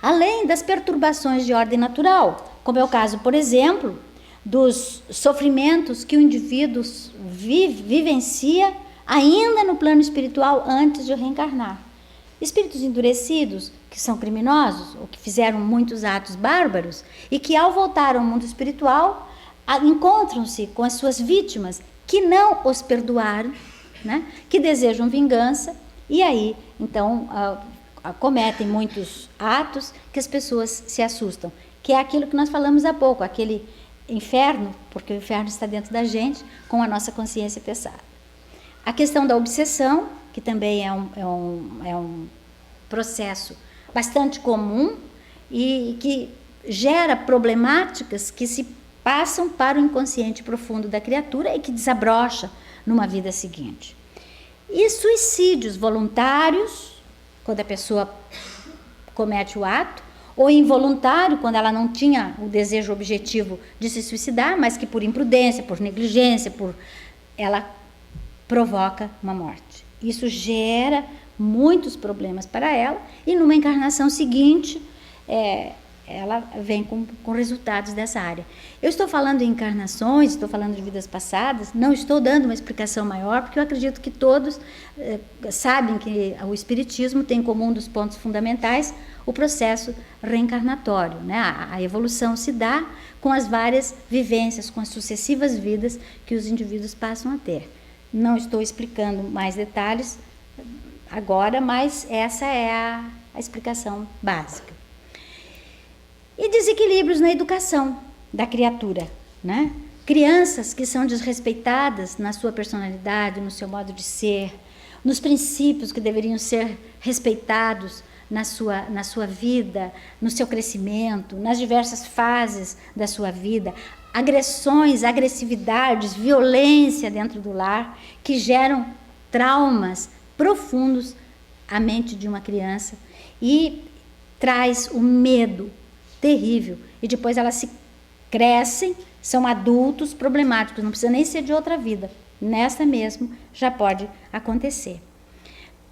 Além das perturbações de ordem natural, como é o caso, por exemplo, dos sofrimentos que o indivíduo vivencia ainda no plano espiritual antes de reencarnar. Espíritos endurecidos, que são criminosos, ou que fizeram muitos atos bárbaros, e que ao voltar ao mundo espiritual, encontram-se com as suas vítimas que não os perdoaram, né? Que desejam vingança, e aí, então, cometem muitos atos que as pessoas se assustam, que é aquilo que nós falamos há pouco, aquele inferno, porque o inferno está dentro da gente, com a nossa consciência pesada. A questão da obsessão, que também é um processo bastante comum e que gera problemáticas que se passam para o inconsciente profundo da criatura e que desabrocha numa vida seguinte. E suicídios voluntários, quando a pessoa comete o ato, ou involuntário, quando ela não tinha o desejo objetivo de se suicidar, mas que por imprudência, por negligência, ela provoca uma morte. Isso gera muitos problemas para ela e numa encarnação seguinte, ela vem com resultados dessa área. Eu estou falando em encarnações, estou falando de vidas passadas, não estou dando uma explicação maior, porque eu acredito que todos sabem que o Espiritismo tem como um dos pontos fundamentais o processo reencarnatório, né? A evolução se dá com as várias vivências, com as sucessivas vidas que os indivíduos passam a ter. Não estou explicando mais detalhes agora, mas essa é a explicação básica. E desequilíbrios na educação da criatura, né? Crianças que são desrespeitadas na sua personalidade, no seu modo de ser, nos princípios que deveriam ser respeitados na sua vida, no seu crescimento, nas diversas fases da sua vida, agressões, agressividades, violência dentro do lar, que geram traumas profundos à mente de uma criança e traz um medo terrível. E depois elas se crescem, são adultos problemáticos, não precisa nem ser de outra vida. Nesta mesmo já pode acontecer.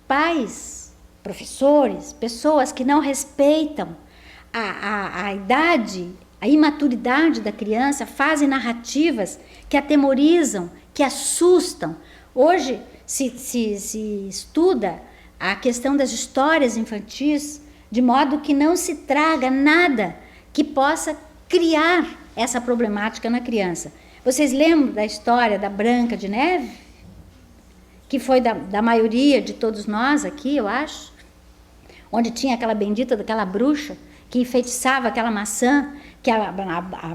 Pais, professores, pessoas que não respeitam a idade, a imaturidade da criança, fazem narrativas que atemorizam, que assustam. Hoje se estuda a questão das histórias infantis, de modo que não se traga nada que possa criar essa problemática na criança. Vocês lembram da história da Branca de Neve? Que foi da maioria de todos nós aqui, eu acho. Onde tinha aquela bendita daquela bruxa que enfeitiçava aquela maçã que a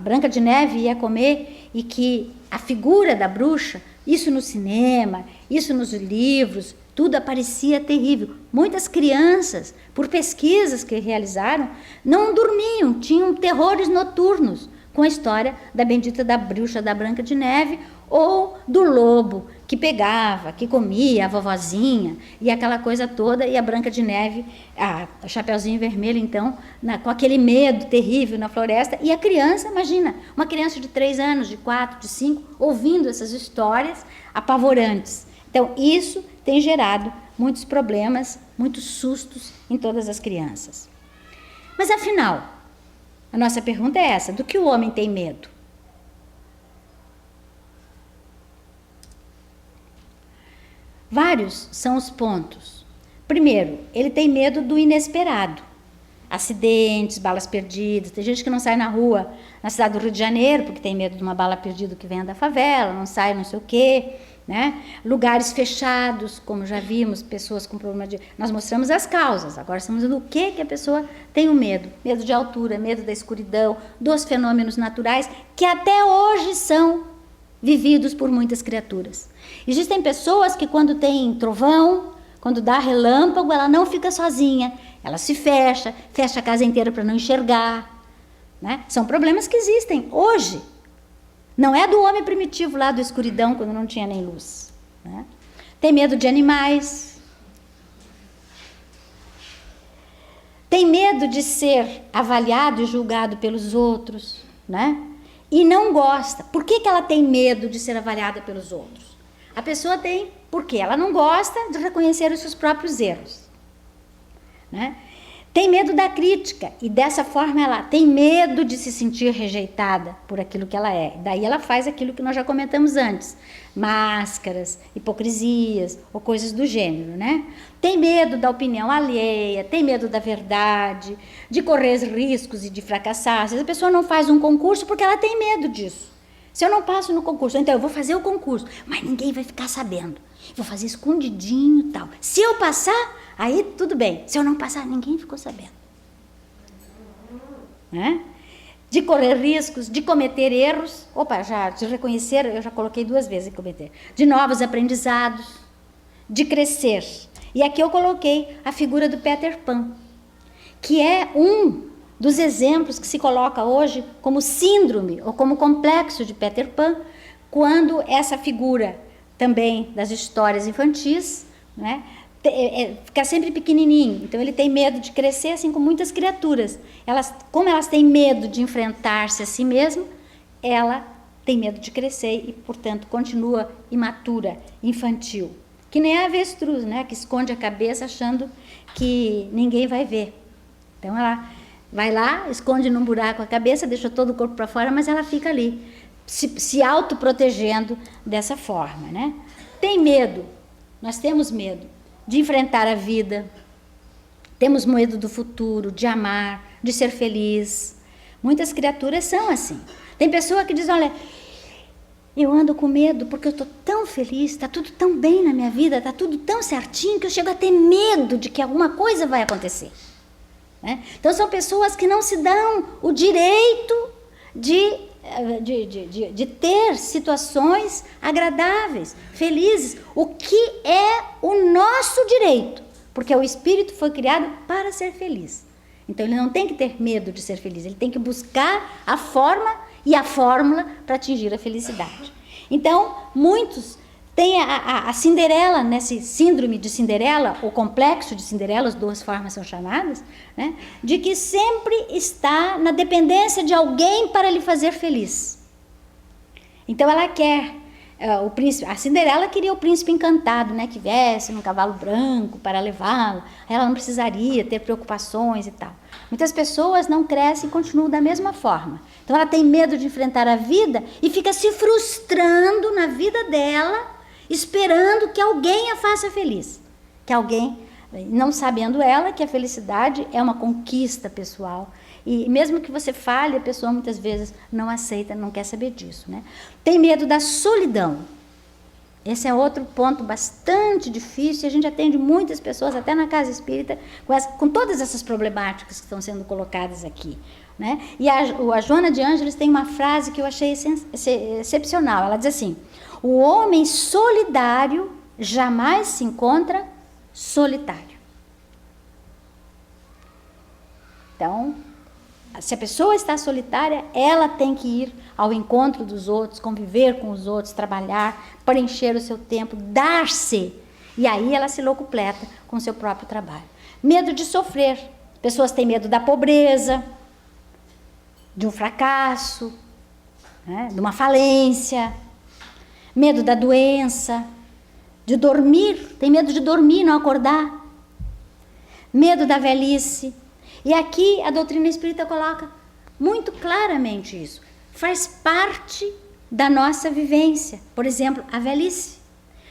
Branca de Neve ia comer, e que a figura da bruxa, isso no cinema, isso nos livros, tudo aparecia terrível. Muitas crianças, por pesquisas que realizaram, não dormiam, tinham terrores noturnos com a história da bendita da bruxa da Branca de Neve, ou do lobo que pegava, que comia a vovozinha e aquela coisa toda, e a Branca de Neve, o Chapeuzinho Vermelho, então, com aquele medo terrível na floresta, e a criança, imagina, uma criança de 3 anos, de 4, de 5, ouvindo essas histórias apavorantes. Então, isso tem gerado muitos problemas, muitos sustos em todas as crianças. Mas, afinal, a nossa pergunta é essa: do que o homem tem medo? Vários são os pontos. Primeiro, ele tem medo do inesperado. Acidentes, balas perdidas. Tem gente que não sai na rua, na cidade do Rio de Janeiro, porque tem medo de uma bala perdida que venha da favela, não sai não sei o quê, né? Lugares fechados, como já vimos, pessoas com problema de... Nós mostramos as causas, agora estamos vendo o que a pessoa tem o medo. Medo de altura, medo da escuridão, dos fenômenos naturais, que até hoje são vividos por muitas criaturas. Existem pessoas que quando tem trovão, quando dá relâmpago, ela não fica sozinha, ela se fecha a casa inteira para não enxergar, né? São problemas que existem hoje. Não é do homem primitivo lá do escuridão, quando não tinha nem luz, né? Tem medo de animais. Tem medo de ser avaliado e julgado pelos outros, né? E não gosta. Por que ela tem medo de ser avaliada pelos outros? A pessoa tem porque ela não gosta de reconhecer os seus próprios erros, né? Tem medo da crítica e dessa forma ela tem medo de se sentir rejeitada por aquilo que ela é. Daí ela faz aquilo que nós já comentamos antes, máscaras, hipocrisias ou coisas do gênero, né? Tem medo da opinião alheia, tem medo da verdade, de correr riscos e de fracassar. Às vezes a pessoa não faz um concurso porque ela tem medo disso. Se eu não passo no concurso, então eu vou fazer o concurso, mas ninguém vai ficar sabendo. Vou fazer escondidinho e tal. Se eu passar, aí tudo bem. Se eu não passar, ninguém ficou sabendo. Né? De correr riscos, de cometer erros. Opa, de reconhecer, eu já coloquei 2 vezes em cometer. De novos aprendizados, de crescer. E aqui eu coloquei a figura do Peter Pan, que é um dos exemplos que se coloca hoje como síndrome ou como complexo de Peter Pan, quando essa figura também das histórias infantis, né, fica sempre pequenininho. Então ele tem medo de crescer, assim como muitas criaturas. Como elas têm medo de enfrentar-se a si mesmo, ela tem medo de crescer e, portanto, continua imatura, infantil. Que nem a avestruz, né, que esconde a cabeça achando que ninguém vai ver. Então ela vai lá, esconde num buraco a cabeça, deixa todo o corpo para fora, mas ela fica ali, se autoprotegendo dessa forma, né? Tem medo, nós temos medo de enfrentar a vida, temos medo do futuro, de amar, de ser feliz. Muitas criaturas são assim. Tem pessoa que diz, olha, eu ando com medo porque eu estou tão feliz, está tudo tão bem na minha vida, está tudo tão certinho que eu chego a ter medo de que alguma coisa vai acontecer. né? Então são pessoas que não se dão o direito de ter situações agradáveis, felizes, o que é o nosso direito, porque o espírito foi criado para ser feliz. Então ele não tem que ter medo de ser feliz, ele tem que buscar a forma e a fórmula para atingir a felicidade. Então muitos têm a Cinderela, nesse síndrome de Cinderela, o complexo de Cinderela, as duas formas são chamadas, né, de que sempre está na dependência de alguém para lhe fazer feliz. Então ela quer o príncipe. A Cinderela queria o príncipe encantado, né, que viesse num cavalo branco para levá-la. Ela não precisaria ter preocupações e tal. Muitas pessoas não crescem e continuam da mesma forma. Então ela tem medo de enfrentar a vida e fica se frustrando na vida dela, esperando que alguém a faça feliz. Que alguém, não sabendo ela que a felicidade é uma conquista pessoal. E mesmo que você fale, a pessoa muitas vezes não aceita, não quer saber disso, né? Tem medo da solidão. Esse é outro ponto bastante difícil, e a gente atende muitas pessoas, até na casa espírita, com todas essas problemáticas que estão sendo colocadas aqui, né? E a Joana de Ângeles tem uma frase que eu achei excepcional. Ela diz assim: o homem solidário jamais se encontra solitário. Então, se a pessoa está solitária, ela tem que ir ao encontro dos outros, conviver com os outros, trabalhar, preencher o seu tempo, dar-se. E aí ela se locupleta com o seu próprio trabalho. Medo de sofrer. Pessoas têm medo da pobreza, de um fracasso, né, de uma falência. Medo da doença, de dormir. Tem medo de dormir e não acordar. Medo da velhice. E aqui a doutrina espírita coloca muito claramente isso. Faz parte da nossa vivência. Por exemplo, a velhice.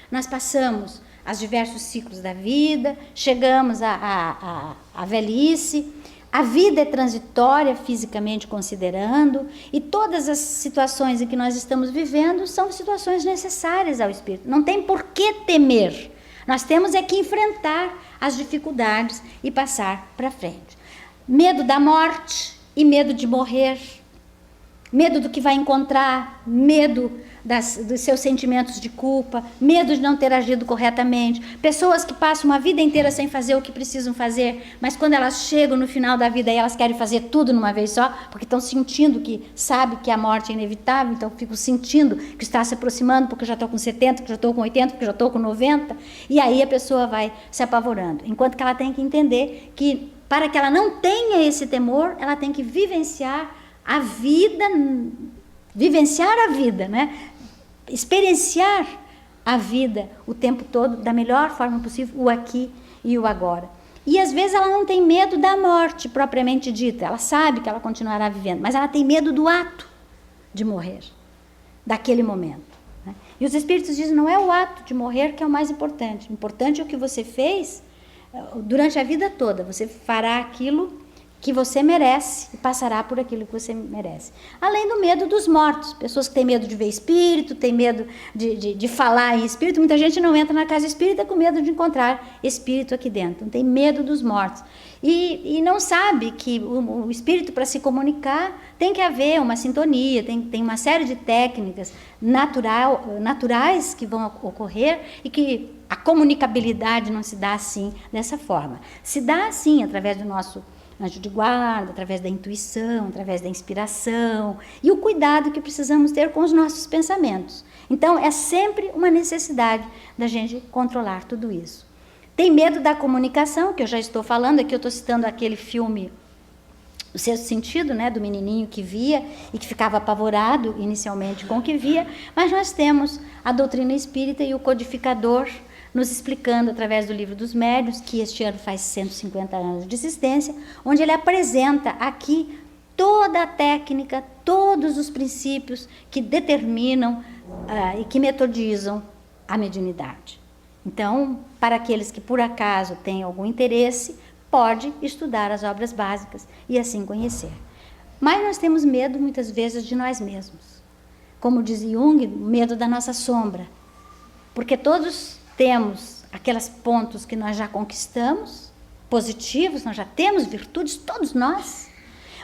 Nós passamos os diversos ciclos da vida, chegamos à velhice. A vida é transitória, fisicamente considerando, e todas as situações em que nós estamos vivendo são situações necessárias ao espírito. Não tem por que temer. Nós temos é que enfrentar as dificuldades e passar para frente. Medo da morte e medo de morrer, medo do que vai encontrar, medo dos seus sentimentos de culpa, medo de não ter agido corretamente. Pessoas que passam uma vida inteira sem fazer o que precisam fazer, mas quando elas chegam no final da vida, elas querem fazer tudo numa vez só, porque estão sentindo que, sabe que a morte é inevitável, então ficam sentindo que está se aproximando, porque eu já estou com 70, porque eu já estou com 80, porque eu já estou com 90, e aí a pessoa vai se apavorando. Enquanto que ela tem que entender que, para que ela não tenha esse temor, ela tem que vivenciar a vida, né? Experienciar a vida o tempo todo da melhor forma possível, o aqui e o agora. E às vezes ela não tem medo da morte propriamente dita, ela sabe que ela continuará vivendo, mas ela tem medo do ato de morrer, daquele momento, né? E os espíritos dizem, não é o ato de morrer que é o mais importante. O importante é o que você fez durante a vida toda. Você fará aquilo que você merece e passará por aquilo que você merece. Além do medo dos mortos. Pessoas que têm medo de ver espírito, têm medo de falar em espírito. Muita gente não entra na casa espírita com medo de encontrar espírito aqui dentro. Tem medo dos mortos. E não sabe que o espírito, para se comunicar, tem que haver uma sintonia, tem uma série de técnicas naturais que vão ocorrer e que a comunicabilidade não se dá assim, dessa forma. Se dá assim, através do nosso anjo de guarda, através da intuição, através da inspiração e o cuidado que precisamos ter com os nossos pensamentos. Então, é sempre uma necessidade da gente controlar tudo isso. Tem medo da comunicação, que eu já estou falando, aqui eu estou citando aquele filme O Sexto Sentido, né, do menininho que via e que ficava apavorado inicialmente com o que via, mas nós temos a doutrina espírita e o codificador nos explicando através do Livro dos Médiuns, que este ano faz 150 anos de existência, onde ele apresenta aqui toda a técnica, todos os princípios que determinam e que metodizam a mediunidade. Então, para aqueles que por acaso têm algum interesse, pode estudar as obras básicas e assim conhecer. Mas nós temos medo muitas vezes de nós mesmos. Como diz Jung, medo da nossa sombra. Porque todos temos aqueles pontos que nós já conquistamos, positivos, nós já temos virtudes, todos nós,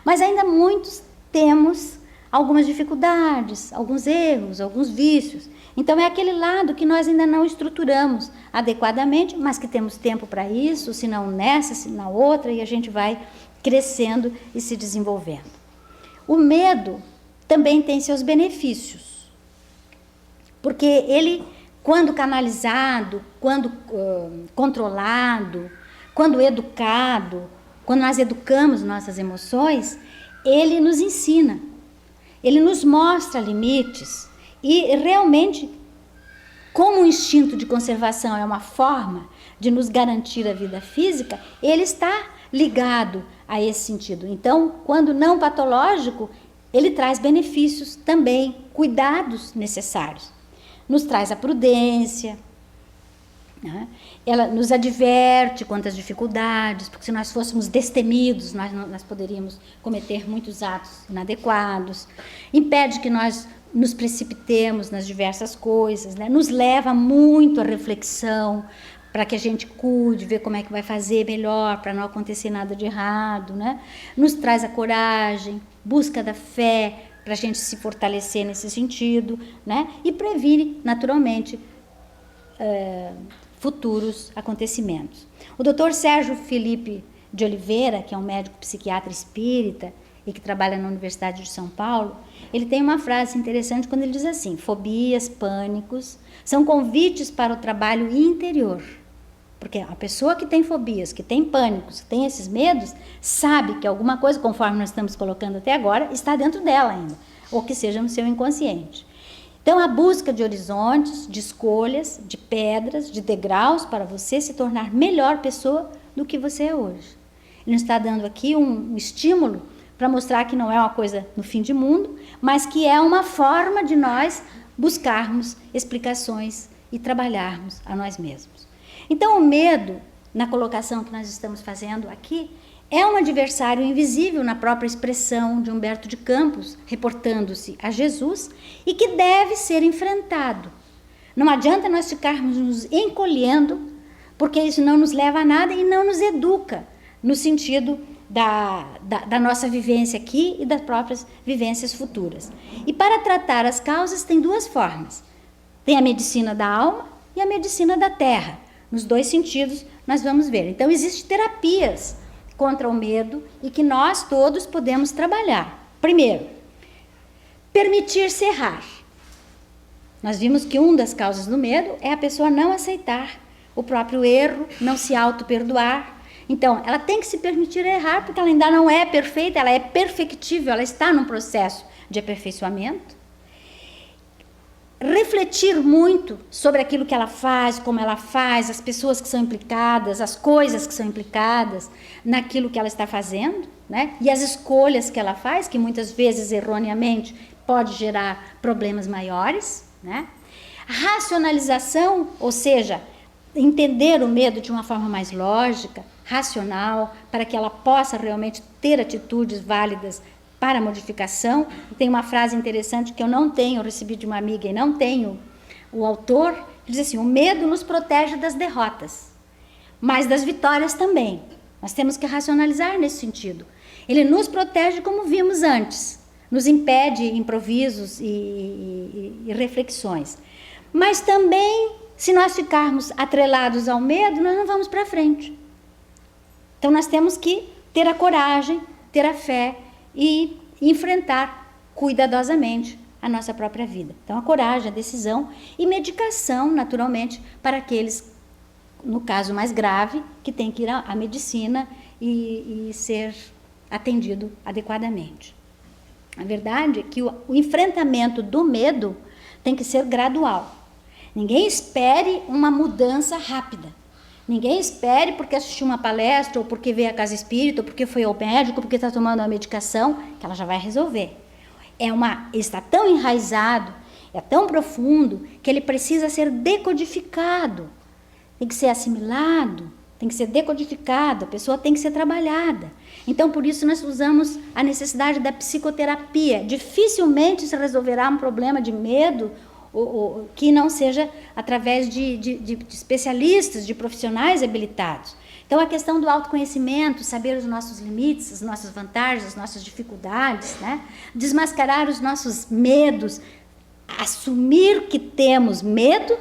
mas ainda muitos temos algumas dificuldades, alguns erros, alguns vícios. Então é aquele lado que nós ainda não estruturamos adequadamente, mas que temos tempo para isso, se não nessa, se na outra, e a gente vai crescendo e se desenvolvendo. O medo também tem seus benefícios, porque ele, quando canalizado, quando controlado, quando educado, quando nós educamos nossas emoções, ele nos ensina, ele nos mostra limites e realmente, como o instinto de conservação é uma forma de nos garantir a vida física, ele está ligado a esse sentido. Então, quando não patológico, ele traz benefícios também, cuidados necessários. Nos traz a prudência, né? Ela nos adverte quanto às dificuldades, porque se nós fôssemos destemidos, nós poderíamos cometer muitos atos inadequados, impede que nós nos precipitemos nas diversas coisas, né? Nos leva muito à reflexão, para que a gente cuide, ver como é que vai fazer melhor, para não acontecer nada de errado, né? Nos traz a coragem, busca da fé, para a gente se fortalecer nesse sentido, né? E previne, naturalmente, futuros acontecimentos. O Dr. Sérgio Felipe de Oliveira, que é um médico psiquiatra espírita e que trabalha na Universidade de São Paulo, ele tem uma frase interessante quando ele diz assim: fobias, pânicos são convites para o trabalho interior. Porque a pessoa que tem fobias, que tem pânicos, que tem esses medos, sabe que alguma coisa, conforme nós estamos colocando até agora, está dentro dela ainda, ou que seja no seu inconsciente. Então, a busca de horizontes, de escolhas, de pedras, de degraus para você se tornar melhor pessoa do que você é hoje. Ele nos está dando aqui um estímulo para mostrar que não é uma coisa no fim de mundo, mas que é uma forma de nós buscarmos explicações e trabalharmos a nós mesmos. Então, o medo, na colocação que nós estamos fazendo aqui, é um adversário invisível na própria expressão de Humberto de Campos, reportando-se a Jesus, e que deve ser enfrentado. Não adianta nós ficarmos nos encolhendo, porque isso não nos leva a nada e não nos educa, no sentido da nossa vivência aqui e das próprias vivências futuras. E para tratar as causas tem duas formas. Tem a medicina da alma e a medicina da terra. Nos dois sentidos nós vamos ver. Então, existem terapias contra o medo e que nós todos podemos trabalhar. Primeiro, permitir-se errar. Nós vimos que uma das causas do medo é a pessoa não aceitar o próprio erro, não se auto-perdoar. Então, ela tem que se permitir errar, porque ela ainda não é perfeita, ela é perfectível, ela está num processo de aperfeiçoamento. Refletir muito sobre aquilo que ela faz, como ela faz, as pessoas que são implicadas, as coisas que são implicadas naquilo que ela está fazendo, né? E as escolhas que ela faz, que muitas vezes erroneamente pode gerar problemas maiores, né? Racionalização, ou seja, entender o medo de uma forma mais lógica, racional, para que ela possa realmente ter atitudes válidas para modificação. Tem uma frase interessante que eu não tenho, eu recebi de uma amiga e não tenho o autor, que diz assim: o medo nos protege das derrotas, mas das vitórias também. Nós temos que racionalizar nesse sentido. Ele nos protege, como vimos antes, nos impede improvisos e reflexões. Mas também, se nós ficarmos atrelados ao medo, nós não vamos para frente. Então, nós temos que ter a coragem, ter a fé e enfrentar cuidadosamente a nossa própria vida. Então, a coragem, a decisão e medicação, naturalmente, para aqueles, no caso mais grave, que tem que ir à medicina e ser atendido adequadamente. A verdade é que o enfrentamento do medo tem que ser gradual. Ninguém espere uma mudança rápida. Ninguém espere porque assistiu uma palestra, ou porque veio à casa espírita, ou porque foi ao médico, ou porque está tomando uma medicação, que ela já vai resolver. Está tão enraizado, é tão profundo, que ele precisa ser decodificado. Tem que ser assimilado, tem que ser decodificado, a pessoa tem que ser trabalhada. Então, por isso, nós usamos a necessidade da psicoterapia. Dificilmente se resolverá um problema de medo que não seja através de especialistas, de profissionais habilitados, Então, a questão do autoconhecimento, saber os nossos limites, as nossas vantagens, as nossas dificuldades, né? Desmascarar os nossos medos, assumir que temos medo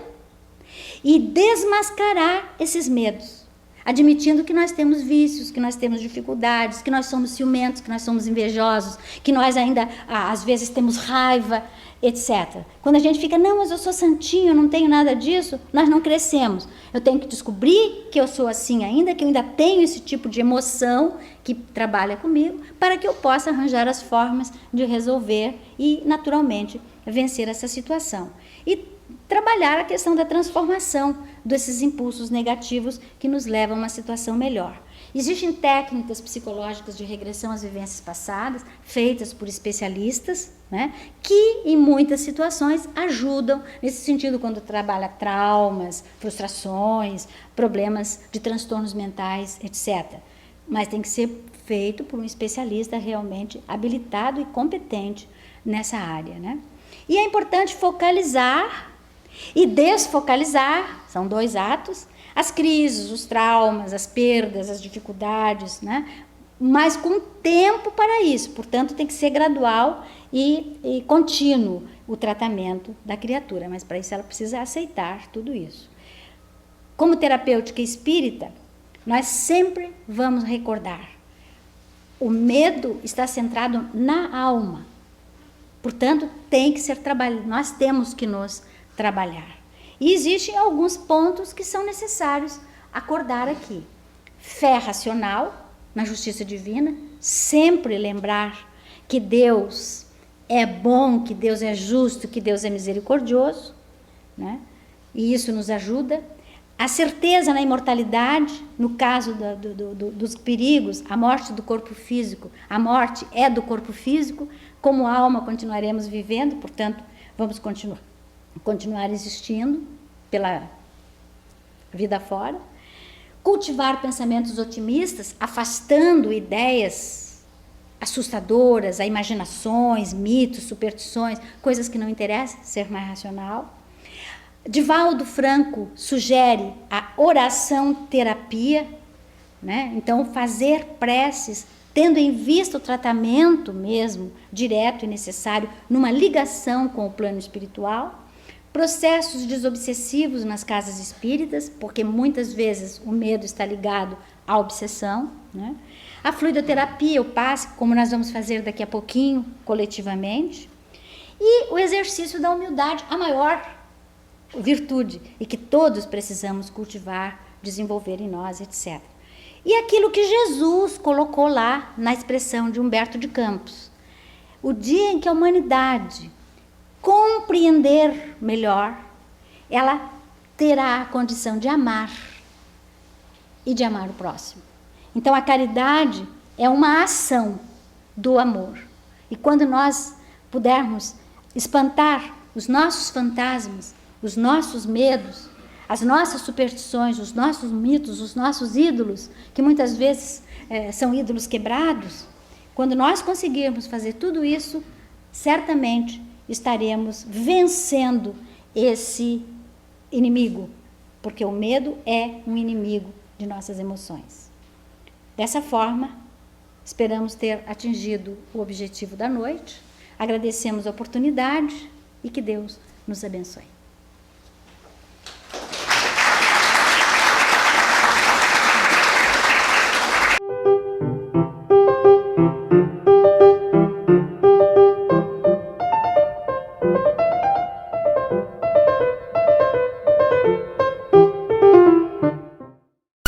e desmascarar esses medos, admitindo que nós temos vícios, que nós temos dificuldades, que nós somos ciumentos, que nós somos invejosos, que nós ainda, às vezes, temos raiva, etc. Quando a gente fica, não, mas eu sou santinho, eu não tenho nada disso, nós não crescemos. Eu tenho que descobrir que eu sou assim ainda, que eu ainda tenho esse tipo de emoção que trabalha comigo, para que eu possa arranjar as formas de resolver e, naturalmente, vencer essa situação. E trabalhar a questão da transformação desses impulsos negativos que nos levam a uma situação melhor. Existem técnicas psicológicas de regressão às vivências passadas, feitas por especialistas, né, que em muitas situações ajudam nesse sentido, quando trabalha traumas, frustrações, problemas de transtornos mentais, etc. Mas tem que ser feito por um especialista realmente habilitado e competente nessa área, né? E é importante focalizar e desfocalizar, são 2 atos, as crises, os traumas, as perdas, as dificuldades, né? Mas com tempo para isso, portanto tem que ser gradual e contínuo o tratamento da criatura, mas para isso ela precisa aceitar tudo isso. Como terapêutica espírita, nós sempre vamos recordar, o medo está centrado na alma, portanto tem que ser trabalhado, nós temos que nos trabalhar. E existem alguns pontos que são necessários acordar aqui. Fé racional na justiça divina, sempre lembrar que Deus é bom, que Deus é justo, que Deus é misericordioso, né? E isso nos ajuda. A certeza na imortalidade, no caso dos perigos, a morte do corpo físico, a morte é do corpo físico, como alma continuaremos vivendo, portanto, vamos continuar existindo pela vida fora. Cultivar pensamentos otimistas, afastando ideias assustadoras, imaginações, mitos, superstições, coisas que não interessam, ser mais racional. Divaldo Franco sugere a oração-terapia, né? Então, fazer preces, tendo em vista o tratamento mesmo, direto e necessário, numa ligação com o plano espiritual. Processos desobsessivos nas casas espíritas, porque muitas vezes o medo está ligado à obsessão, né? A fluidoterapia, o passe, como nós vamos fazer daqui a pouquinho, coletivamente. E o exercício da humildade, a maior virtude, e que todos precisamos cultivar, desenvolver em nós, etc. E aquilo que Jesus colocou lá na expressão de Humberto de Campos. O dia em que a humanidade compreender melhor, ela terá a condição de amar e de amar o próximo. Então, a caridade é uma ação do amor. E quando nós pudermos espantar os nossos fantasmas, os nossos medos, as nossas superstições, os nossos mitos, os nossos ídolos, que muitas vezes são ídolos quebrados, quando nós conseguirmos fazer tudo isso, certamente estaremos vencendo esse inimigo, porque o medo é um inimigo de nossas emoções. Dessa forma, esperamos ter atingido o objetivo da noite, agradecemos a oportunidade e que Deus nos abençoe.